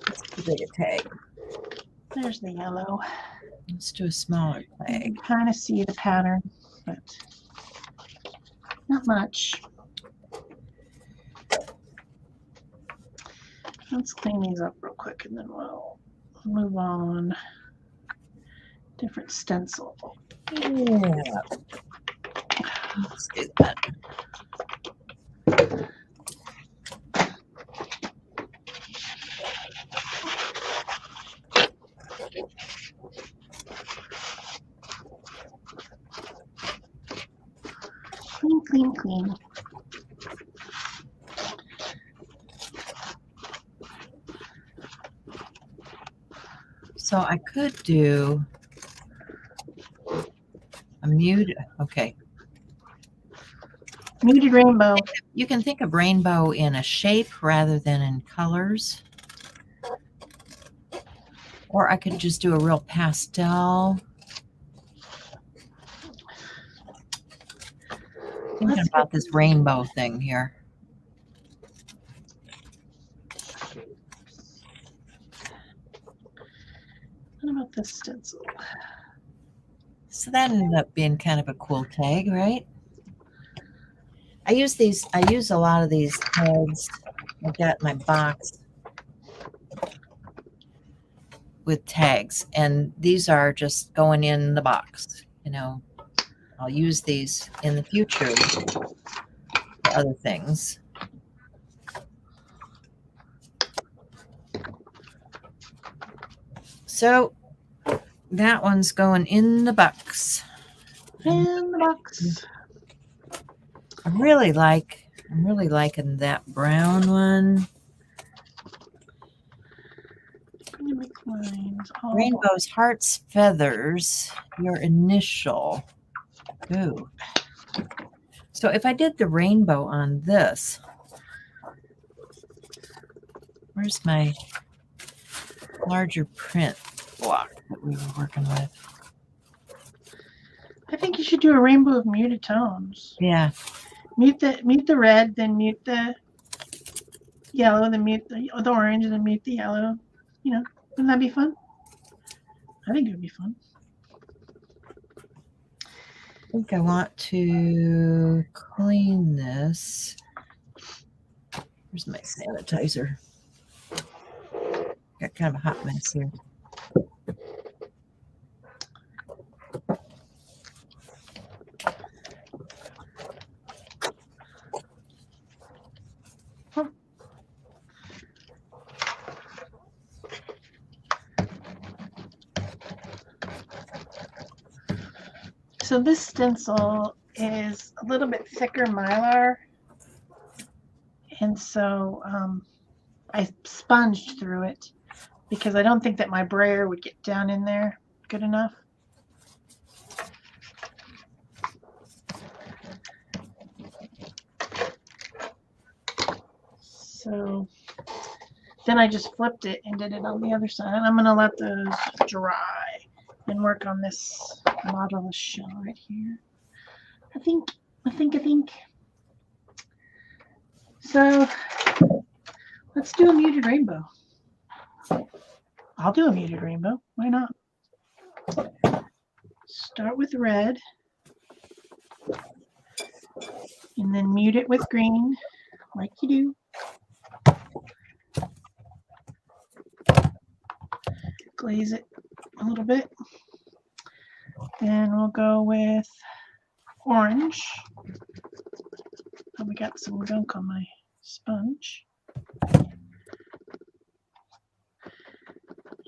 Let's do a bigger tag. There's the yellow. Let's do a smaller You tag. can kind of see the pattern, but not much. Let's clean these up real quick and then we'll move on. Different stencil. Yeah. Let's do that. Clean, clean, clean. So I could do a muted. Okay. Muted rainbow. You can think of rainbow in a shape rather than in colors. Or I could just do a real pastel. Thinking about this rainbow thing here. What about this stencil? So that ended up being kind of a cool tag, right? I use a lot of these tags. I've got my box with tags, and these are just going in the box. You know, I'll use these in the future for other things. So that one's going in the box. In the box. I'm really liking that brown one. Rainbows, hearts, feathers, your initial. Ooh. So if I did the rainbow on this, where's my larger print block that we were working with? I think you should do a rainbow of muted tones. Yeah. Mute the red, then mute the yellow, then mute the orange, and then mute the yellow. You know, wouldn't that be fun? I think it would be fun. I think I want to clean this. Where's my sanitizer? Got kind of a hot mess here. So this stencil is a little bit thicker Mylar, and so I sponged through it because I don't think that my brayer would get down in there good enough. So then I just flipped it and did it on the other side. And I'm going to let those dry and work on this model of Shel right here. I think. So let's do a muted rainbow. I'll do a muted rainbow. Why not? Start with red and then mute it with green like you do. Glaze it a little bit. Then we'll go with orange. Oh, we got some gunk on my sponge.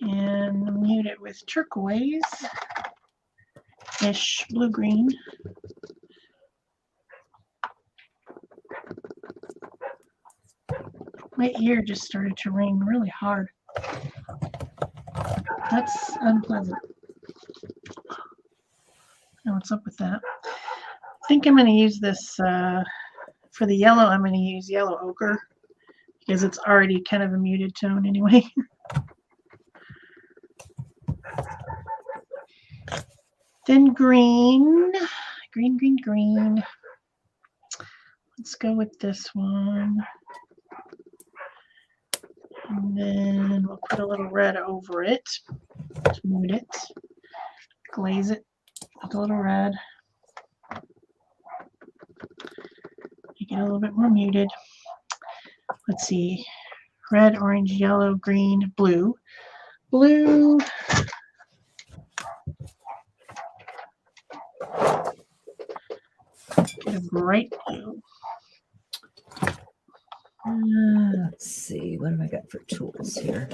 And mute it with turquoise-ish blue-green. My ear just started to ring really hard. That's unpleasant. Now what's up with that? I think I'm going to use this for the yellow. I'm going to use yellow ochre because it's already kind of a muted tone anyway. Then green. Green. Let's go with this one. And then we'll put a little red over it to mute it. Glaze it with a little red. Make it a little bit more muted. Let's see. Red, orange, yellow, green, blue. Blue. Get a bright blue. Let's see, what have I got for tools here?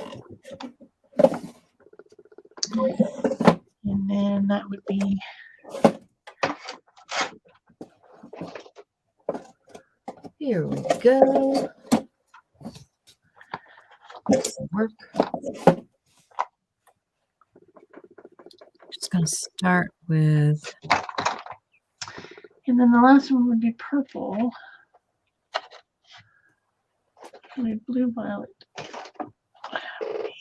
And then that would be here we go. Let's work. Just gonna start with, and then the last one would be purple. Blue, violet.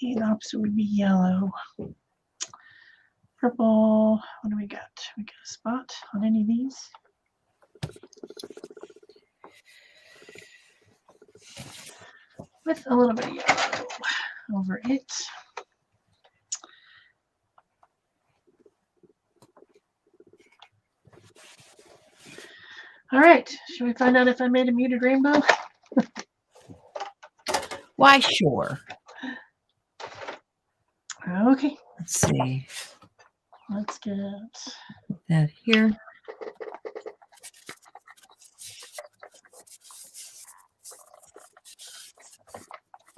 The opposite would be yellow. Purple. What do we got? We got a spot on any of these? With a little bit of yellow over it. All right. Should we find out if I made a muted rainbow? why, sure. Okay. Let's see. Let's get That here.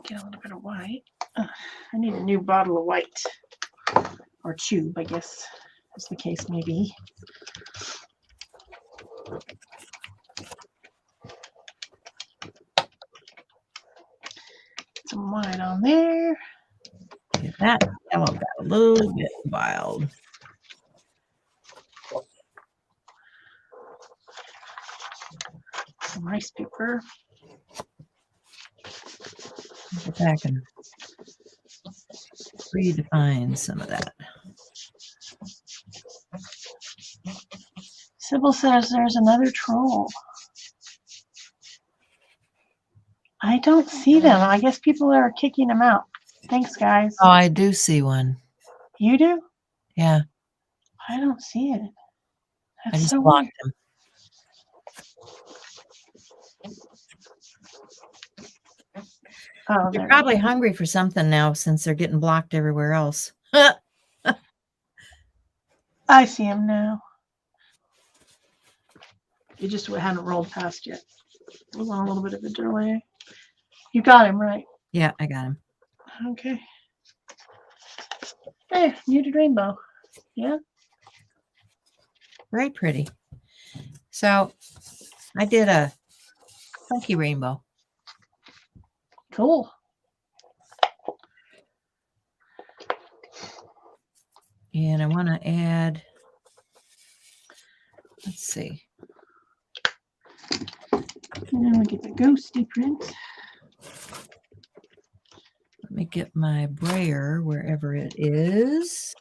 Get a little bit of white. I need a new bottle of white. Or tube, I guess, as the case may be. Some white on there. Get that yellow got a little bit wild. Some rice paper. Get back and redefine some of that. Sybil says there's another troll. I don't see them. I guess people are kicking them out. Thanks, guys. Oh, I do see one. You do? Yeah. I don't see it. That's I just so blocked weird. him. Oh, They're there. probably hungry for something now since they're getting blocked everywhere else. I see him now. You just hadn't rolled past yet. It was on a little bit of a delay. You got him, right? Yeah, I got him. Okay. Hey, muted rainbow. Yeah. Very pretty. So I did a funky rainbow. Cool. And I want to add, let's see. And then we get the ghosty print. Let me get my brayer wherever it is.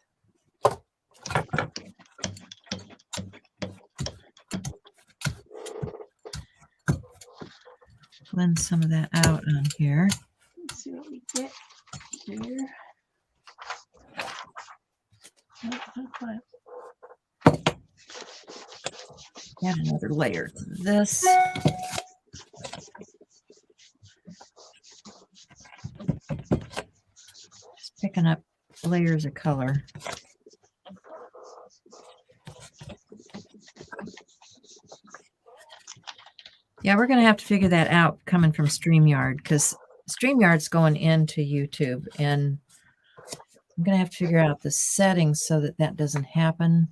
Blend some of that out on here. Let's see what we get here. Nope, not quite. Add another layer to this. Just picking up layers of color. Yeah, we're going to have to figure that out coming from StreamYard, because StreamYard's going into YouTube, and I'm going to have to figure out the settings so that that doesn't happen.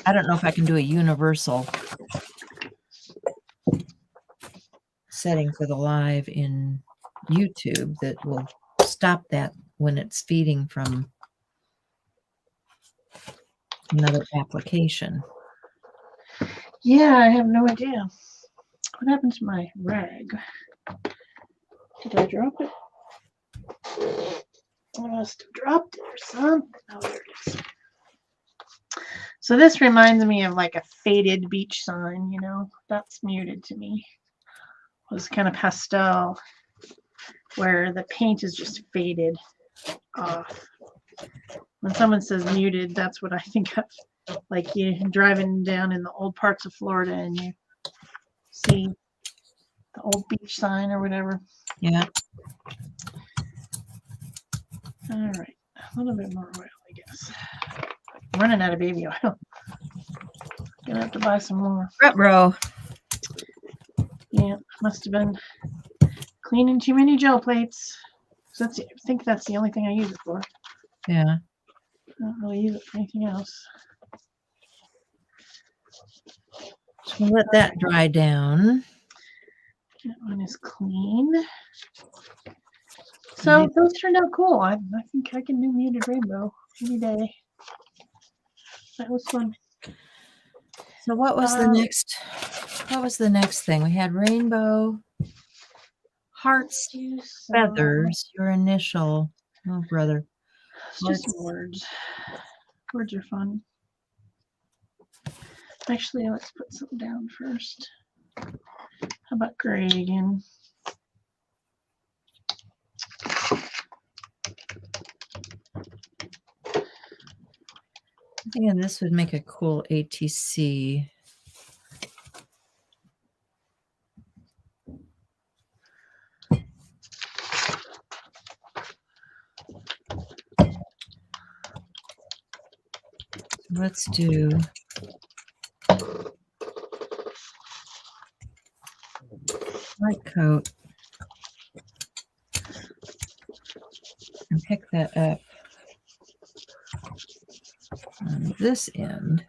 I don't know if I can do a universal setting for the live in YouTube that will stop that when it's feeding from another application. Yeah, I have no idea. What happened to my rag? Did I drop it? I must have dropped it or something. Oh, there it is. So this reminds me of like a faded beach sign, you know, that's muted to me. It was kind of pastel where the paint is just faded off. When someone says muted, that's what I think of. Like you driving down in the old parts of Florida and you see the old beach sign or whatever. Yeah. All right, a little bit more oil, I guess. I'm running out of baby oil. Gonna have to buy some more. Ruh-roh. Yeah, must have been cleaning too many gel plates. So I think that's the only thing I use it for. Yeah. I don't really use it for anything else. So let that dry down. That one is clean. So those turned out cool. I think I can do muted rainbow any day. That was fun. So what was the next? What was the next thing? We had rainbow, hearts, feathers, your initial. Oh, brother. It's just words. Words are fun. Actually, let's put some down first. How about gray again? I think this would make a cool ATC. Let's do light coat and pick that up on this end.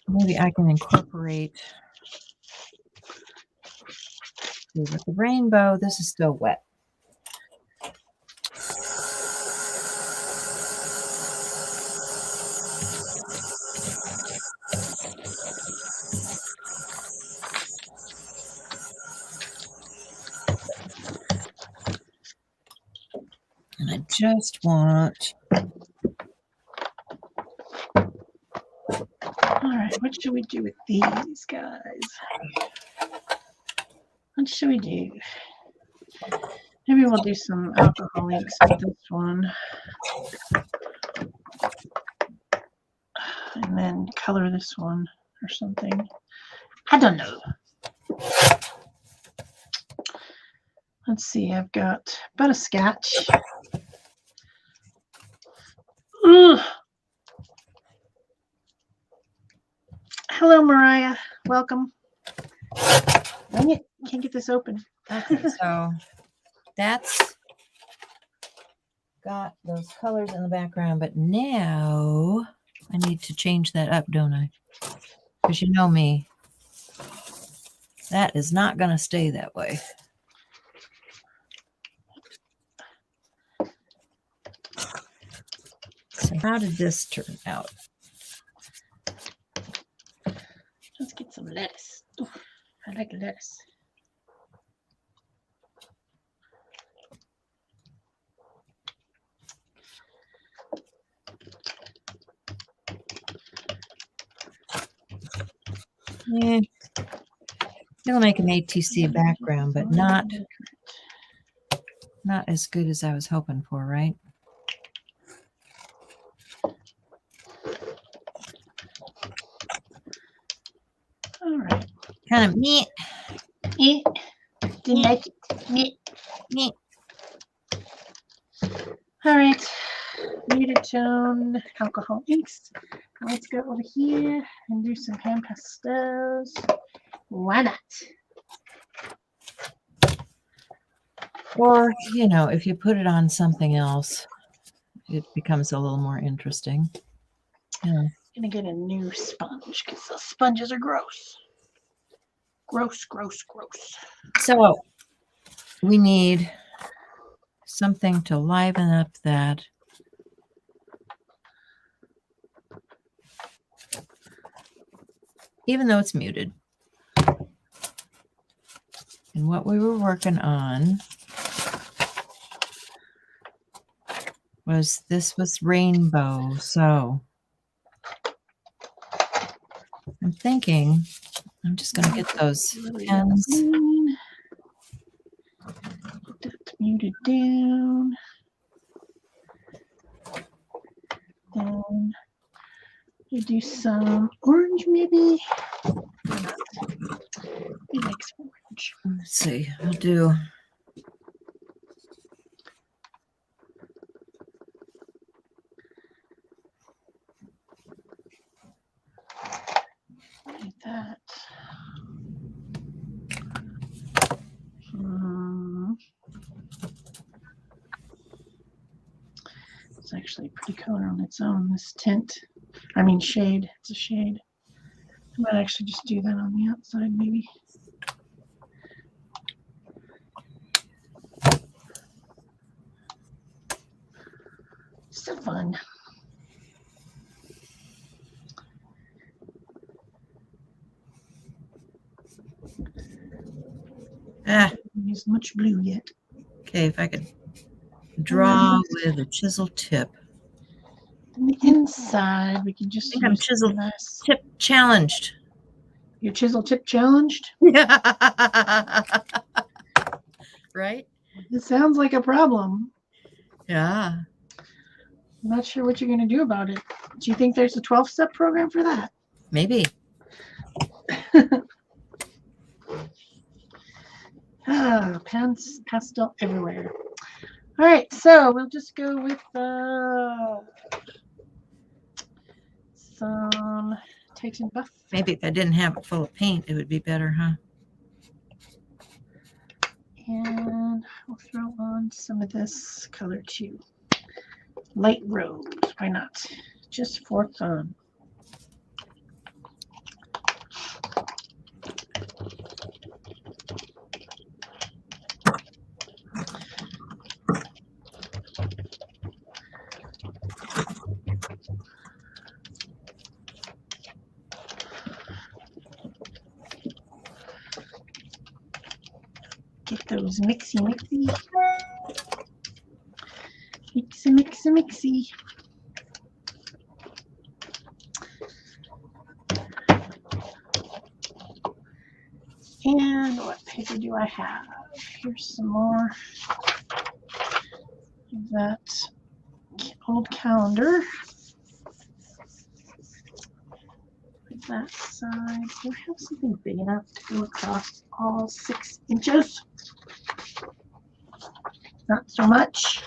Maybe I can incorporate with the rainbow. This is still wet. And I just want. All right, what should we do with these guys? What should we do? Maybe we'll do some alcohol inks with this one. And then color this one or something. I don't know. Let's see, I've got butterscotch. Ugh. Hello, Mariah. Welcome. Dang it, can't get this open. Okay, so that's got those colors in the background, but now I need to change that up, don't I? Because you know me. That is not going to stay that way. So how did this turn out? Let's get some lettuce. Ooh, I like lettuce. Yeah. It'll make an ATC background, but not as good as I was hoping for, right? All right. Kind of meh. Didn't like it. Meh. All right, muted tone alcohol inks. Let's go over here and do some pan pastels. Why not? Or, you know, if you put it on something else, it becomes a little more interesting. Yeah. I'm gonna get a new sponge because those sponges are gross. Gross, gross, gross. So we need something to liven up that. Even though it's muted. And what we were working on was rainbow. So I'm thinking I'm just going to get those pens. Get that muted down. Then you do some orange maybe. Why not? We like some orange. Let's see. I'll do. Like that. It's actually a pretty color on its own, this tint. I mean shade. It's a shade. I might actually just do that on the outside maybe. So fun. Use much blue yet. Okay, if I could draw with a chisel tip. On the inside, we can just. I think I'm chisel tip challenged. You're chisel tip challenged? Right? It sounds like a problem. Yeah. I'm not sure what you're going to do about it. Do you think there's a 12-step program for that? Maybe. Pastel everywhere. All right, so we'll just go with some Titan Buff. Maybe if I didn't have it full of paint, it would be better, huh? And we'll throw on some of this color too. Light rose, why not? Just for fun. Get those mixy. Mixy. And what paper do I have? Here's some more of that old calendar. Put that side. Do I have something big enough to go across all 6 inches? Not so much.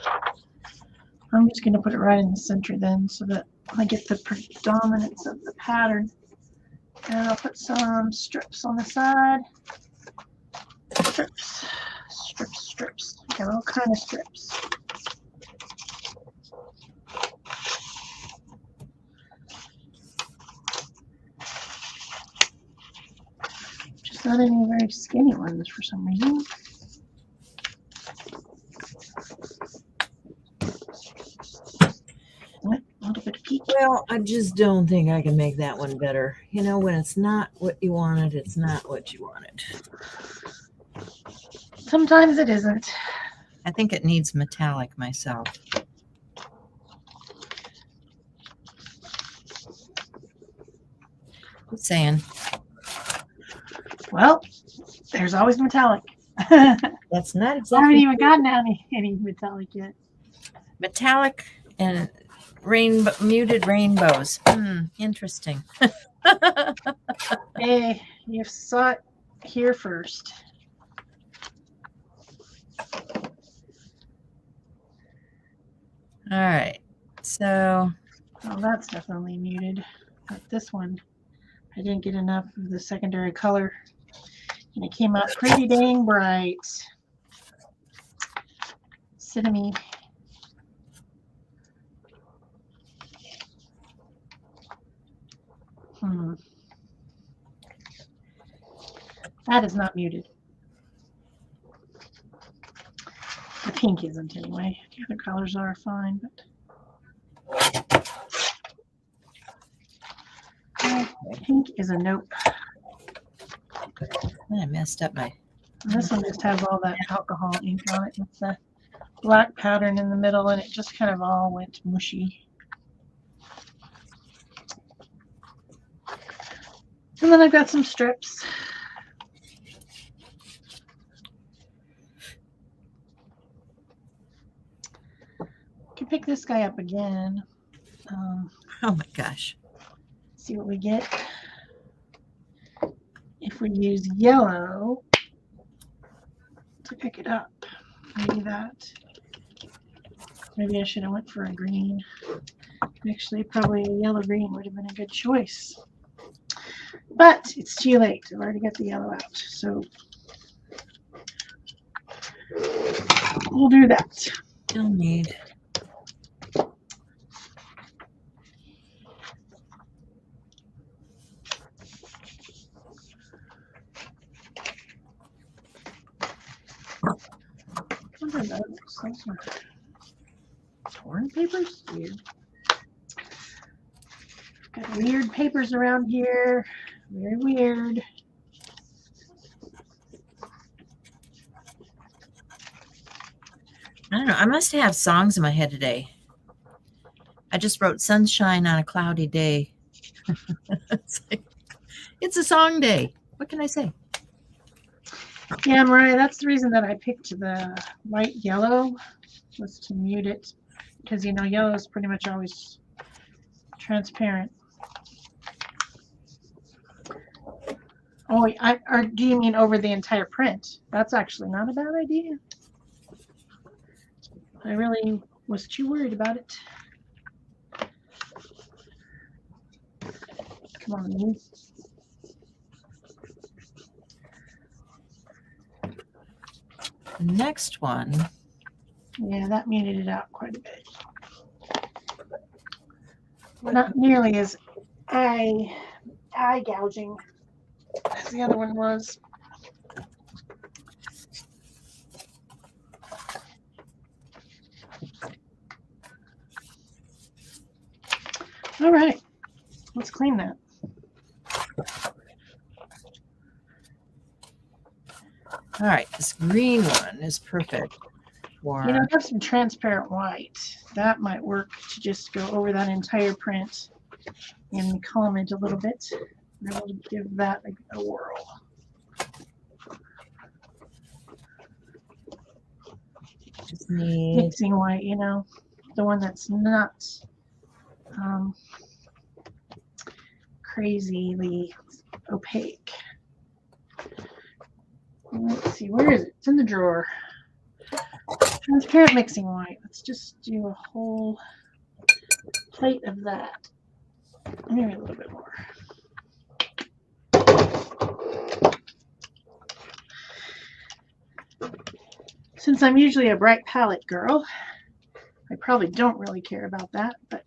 I'm just going to put it right in the center then so that I get the predominance of the pattern. And I'll put some strips on the side. Strips. I got all kind of strips. Just not any very skinny ones for some reason. A little bit of peak. Well, I just don't think I can make that one better. You know, when it's not what you wanted, it's not what you wanted. Sometimes it isn't. I think it needs metallic myself. Just saying. Well, there's always metallic. That's not I exactly. haven't even gotten any metallic yet. Metallic and muted rainbows. Interesting. Hey, you saw it here first. All right. So Oh, that's definitely muted. But this one, I didn't get enough of the secondary color. And it came out pretty dang bright. Cinnamon. That is not muted. The pink isn't anyway. The other colors are fine, but pink is a nope. I messed up my. And this one just has all that alcohol ink on it with the black pattern in the middle, and it just kind of all went mushy. And then I've got some strips. I can pick this guy up again. Oh my gosh. See what we get. If we use yellow to pick it up, maybe that. Maybe I should have went for a green. Actually, probably a yellow-green would have been a good choice. But it's too late. I've already got the yellow out. So we'll do that. Still need. What are those? Those are torn papers? Weird. Got weird papers around here. Very weird. I don't know. I must have songs in my head today. I just wrote sunshine on a cloudy day. It's a song day. What can I say? Yeah, Mariah, that's the reason that I picked the light yellow, was to mute it, because you know yellow is pretty much always transparent. Oh, or do you mean over the entire print? That's actually not a bad idea. I really was too worried about it. Come on, you. The next one. Yeah, that muted it out quite a bit. Not nearly as eye gouging as the other one was. All right, let's clean that. All right, this green one is perfect. For, you know, I have some transparent white. That might work to just go over that entire print and color it a little bit. And we'll give that a whirl. just need Mixing white, you know, the one that's not crazily opaque. Let's see, where is it? It's in the drawer. Transparent mixing white. Let's just do a whole plate of that. Maybe a little bit more. Since I'm usually a bright palette girl, I probably don't really care about that, but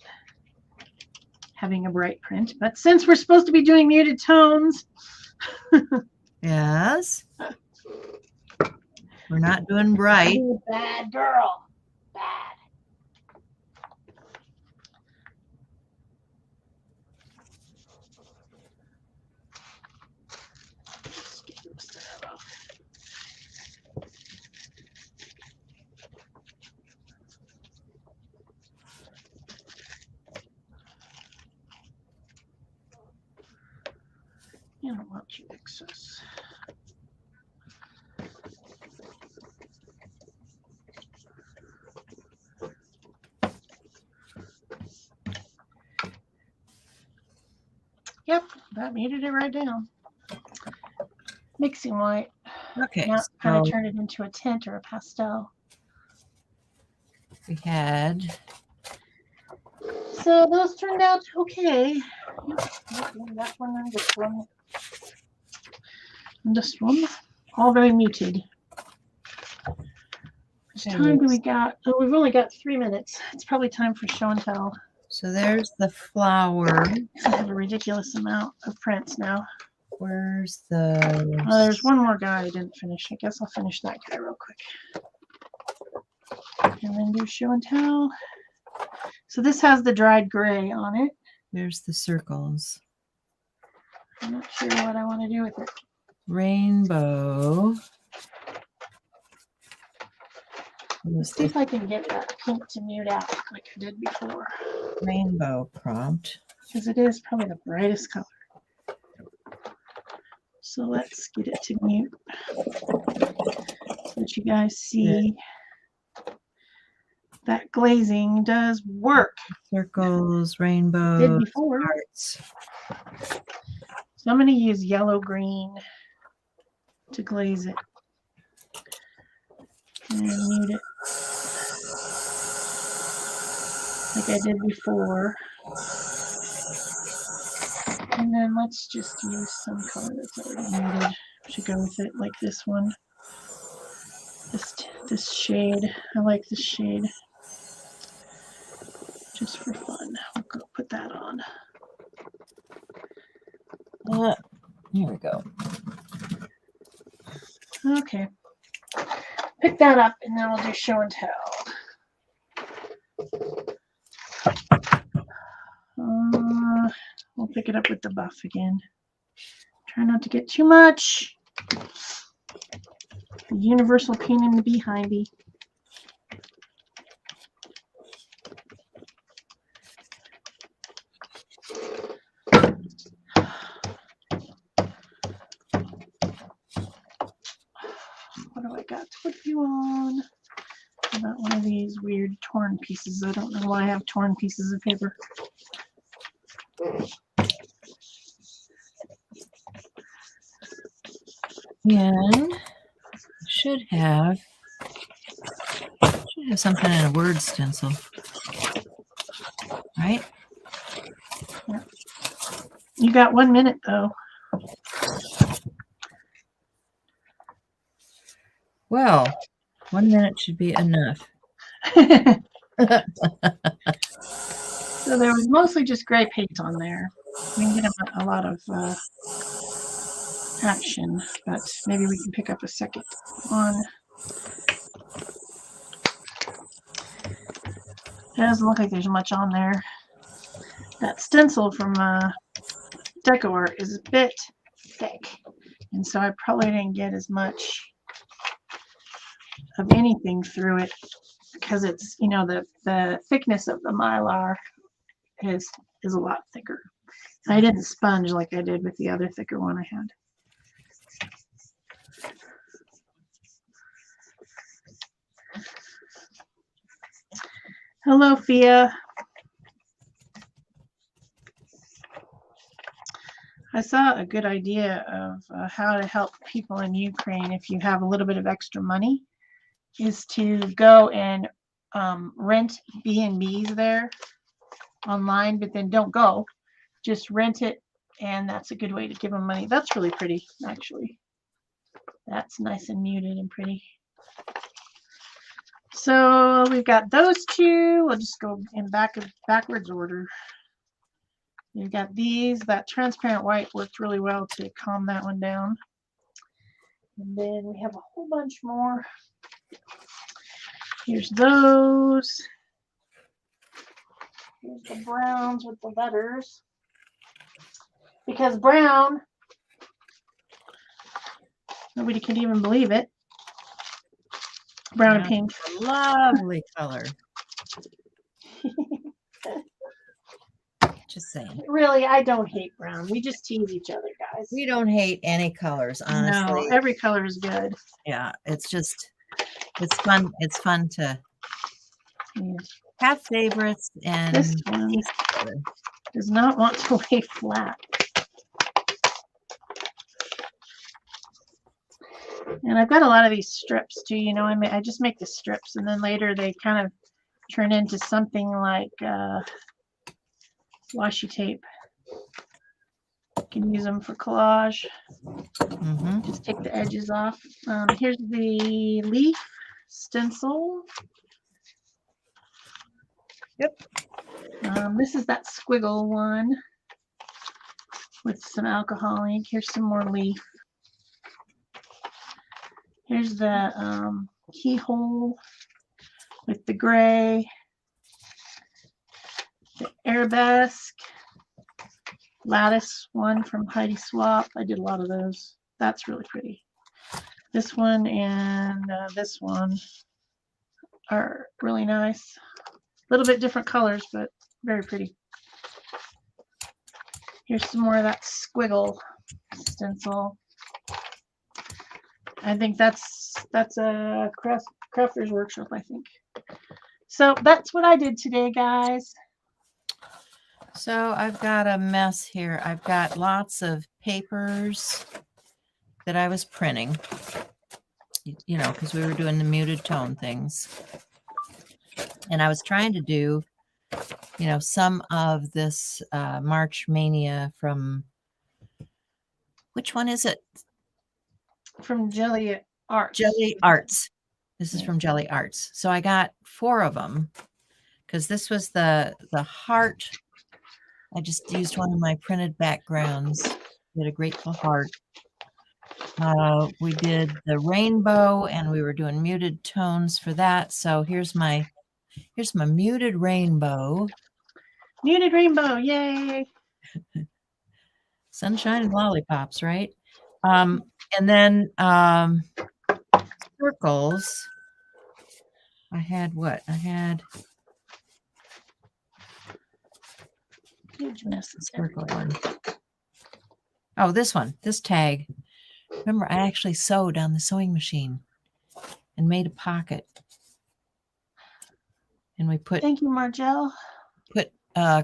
having a bright print. But since we're supposed to be doing muted tones, yes. We're not doing bright. Bad girl. Bad. Just get this stuff off. I don't want you excess. Yep, that muted it right down. Mixing white. Okay. Now So kind of turn it into a tint or a pastel. we had So those turned out okay. That one and this one. And this one. All very muted. Which time do we got? Oh, we've only got 3 minutes. It's probably time for show and tell. So there's the flower. I have a ridiculous amount of prints now. Where's the... Oh, there's one more guy I didn't finish. I guess I'll finish that guy real quick. And then do show and tell. So this has the dried gray on it. There's the circles. I'm not sure what I want to do with it. Rainbow. Let's see if I can get that pink to mute out like I did before. Rainbow prompt. Because it is probably the brightest color. So let's get it to mute. So that you guys see that glazing does work. Circles, rainbow, Did before. hearts. So I'm going to use yellow green to glaze it. And mute it like I did before. And then let's just use some color that's already muted to go with it, like this one. This shade. I like this shade. Just for fun. We'll go put that on. Here we go. Okay. Pick that up and then we'll do show and tell. We'll pick it up with the buff again. Try not to get too much. The universal pain in the behindy. What do I got to put you on? I got one of these weird torn pieces. I don't know why I have torn pieces of paper. And should have some kind of word stencil, right? Yeah. You got 1 minute though. Well, 1 minute should be enough. So there was mostly just gray paint on there. We can get a lot of action, but maybe we can pick up a second one. It doesn't look like there's much on there. That stencil from Deco Art is a bit thick, and so I probably didn't get as much of anything through it because it's, you know, the thickness of the Mylar is a lot thicker. I didn't sponge like I did with the other thicker one I had. Hello, Fia. I saw a good idea of how to help people in Ukraine if you have a little bit of extra money, is to go and rent B&Bs there online, but then don't go. Just rent it, and that's a good way to give them money. That's really pretty, actually. That's nice and muted and pretty. So we've got those two. We'll just go in backwards order. You've got these. That transparent white worked really well to calm that one down. And then we have a whole bunch more. Here's those. Here's the browns with the letters. Because brown, nobody could even believe it. Brown and pink. Lovely color. Just saying. Really, I don't hate brown. We just tease each other, guys. We don't hate any colors, honestly. No, every color is good. Yeah, it's just, it's fun. It's fun to have favorites, and this one does not want to lay flat. And I've got a lot of these strips too. You know, I just make the strips, and then later they kind of turn into something like washi tape. You can use them for collage. Just take the edges off. Here's the leaf stencil. Yep. This is that squiggle one with some alcohol ink. Here's some more leaf. Here's the keyhole with the gray. The arabesque lattice one from Heidi Swap. I did a lot of those. That's really pretty. This one and this one are really nice. A little bit different colors, but very pretty. Here's some more of that squiggle stencil. I think that's a crafter's workshop, I think. So that's what I did today, guys. So I've got a mess here. I've got lots of papers that I was printing, you know, because we were doing the muted tone things. And I was trying to do, you know, some of this March Mania from, which one is it? From Gelli Arts. Gelli Arts. This is from Gelli Arts. So I got 4 of them because this was the heart. I just used one of my printed backgrounds. Did a grateful heart. We did the rainbow, and we were doing muted tones for that. So here's my muted rainbow. Muted rainbow, yay! Sunshine and lollipops, right? And then circles. I had what? I had Huge mess. circle one. Oh, this one, this tag. Remember, I actually sewed on the sewing machine and made a pocket. And we put Thank you, Margelle. Put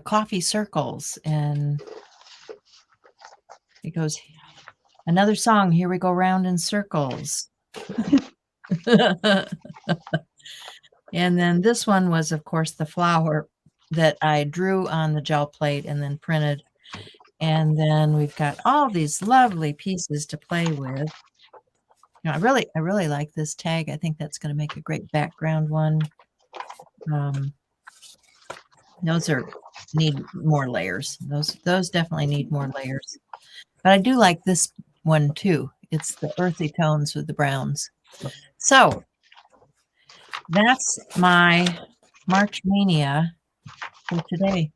coffee circles, and it goes another song. Here we go round in circles. And then this one was, of course, the flower that I drew on the gel plate and then printed. And then we've got all these lovely pieces to play with. You know, I really like this tag. I think that's going to make a great background one. Those need more layers. Those definitely need more layers. But I do like this one too. It's the earthy tones with the browns. So that's my March Mania for today.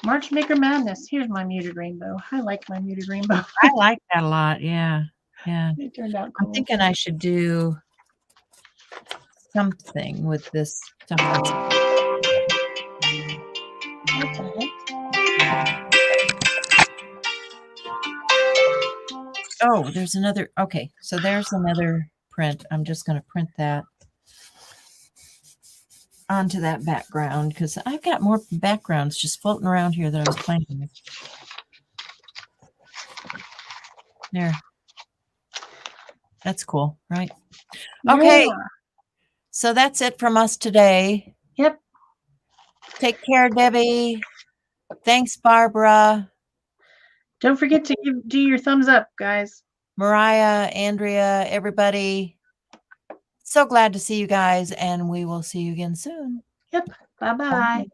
March Maker Madness. Here's my muted rainbow. I like my muted rainbow. I like that a lot. Yeah. Yeah. It turned out cool. I'm thinking I should do something with this stuff. Oh, there's another. Okay, so there's another print. I'm just going to print that onto that background because I've got more backgrounds just floating around here that I was playing with. There. That's cool, right? Okay. Yeah. So that's it from us today. Yep. Take care, Debbie. Thanks, Barbara. Don't forget to do your thumbs up, guys. Mariah, Andrea, everybody. So glad to see you guys, and we will see you again soon. Yep. Bye-bye. Bye.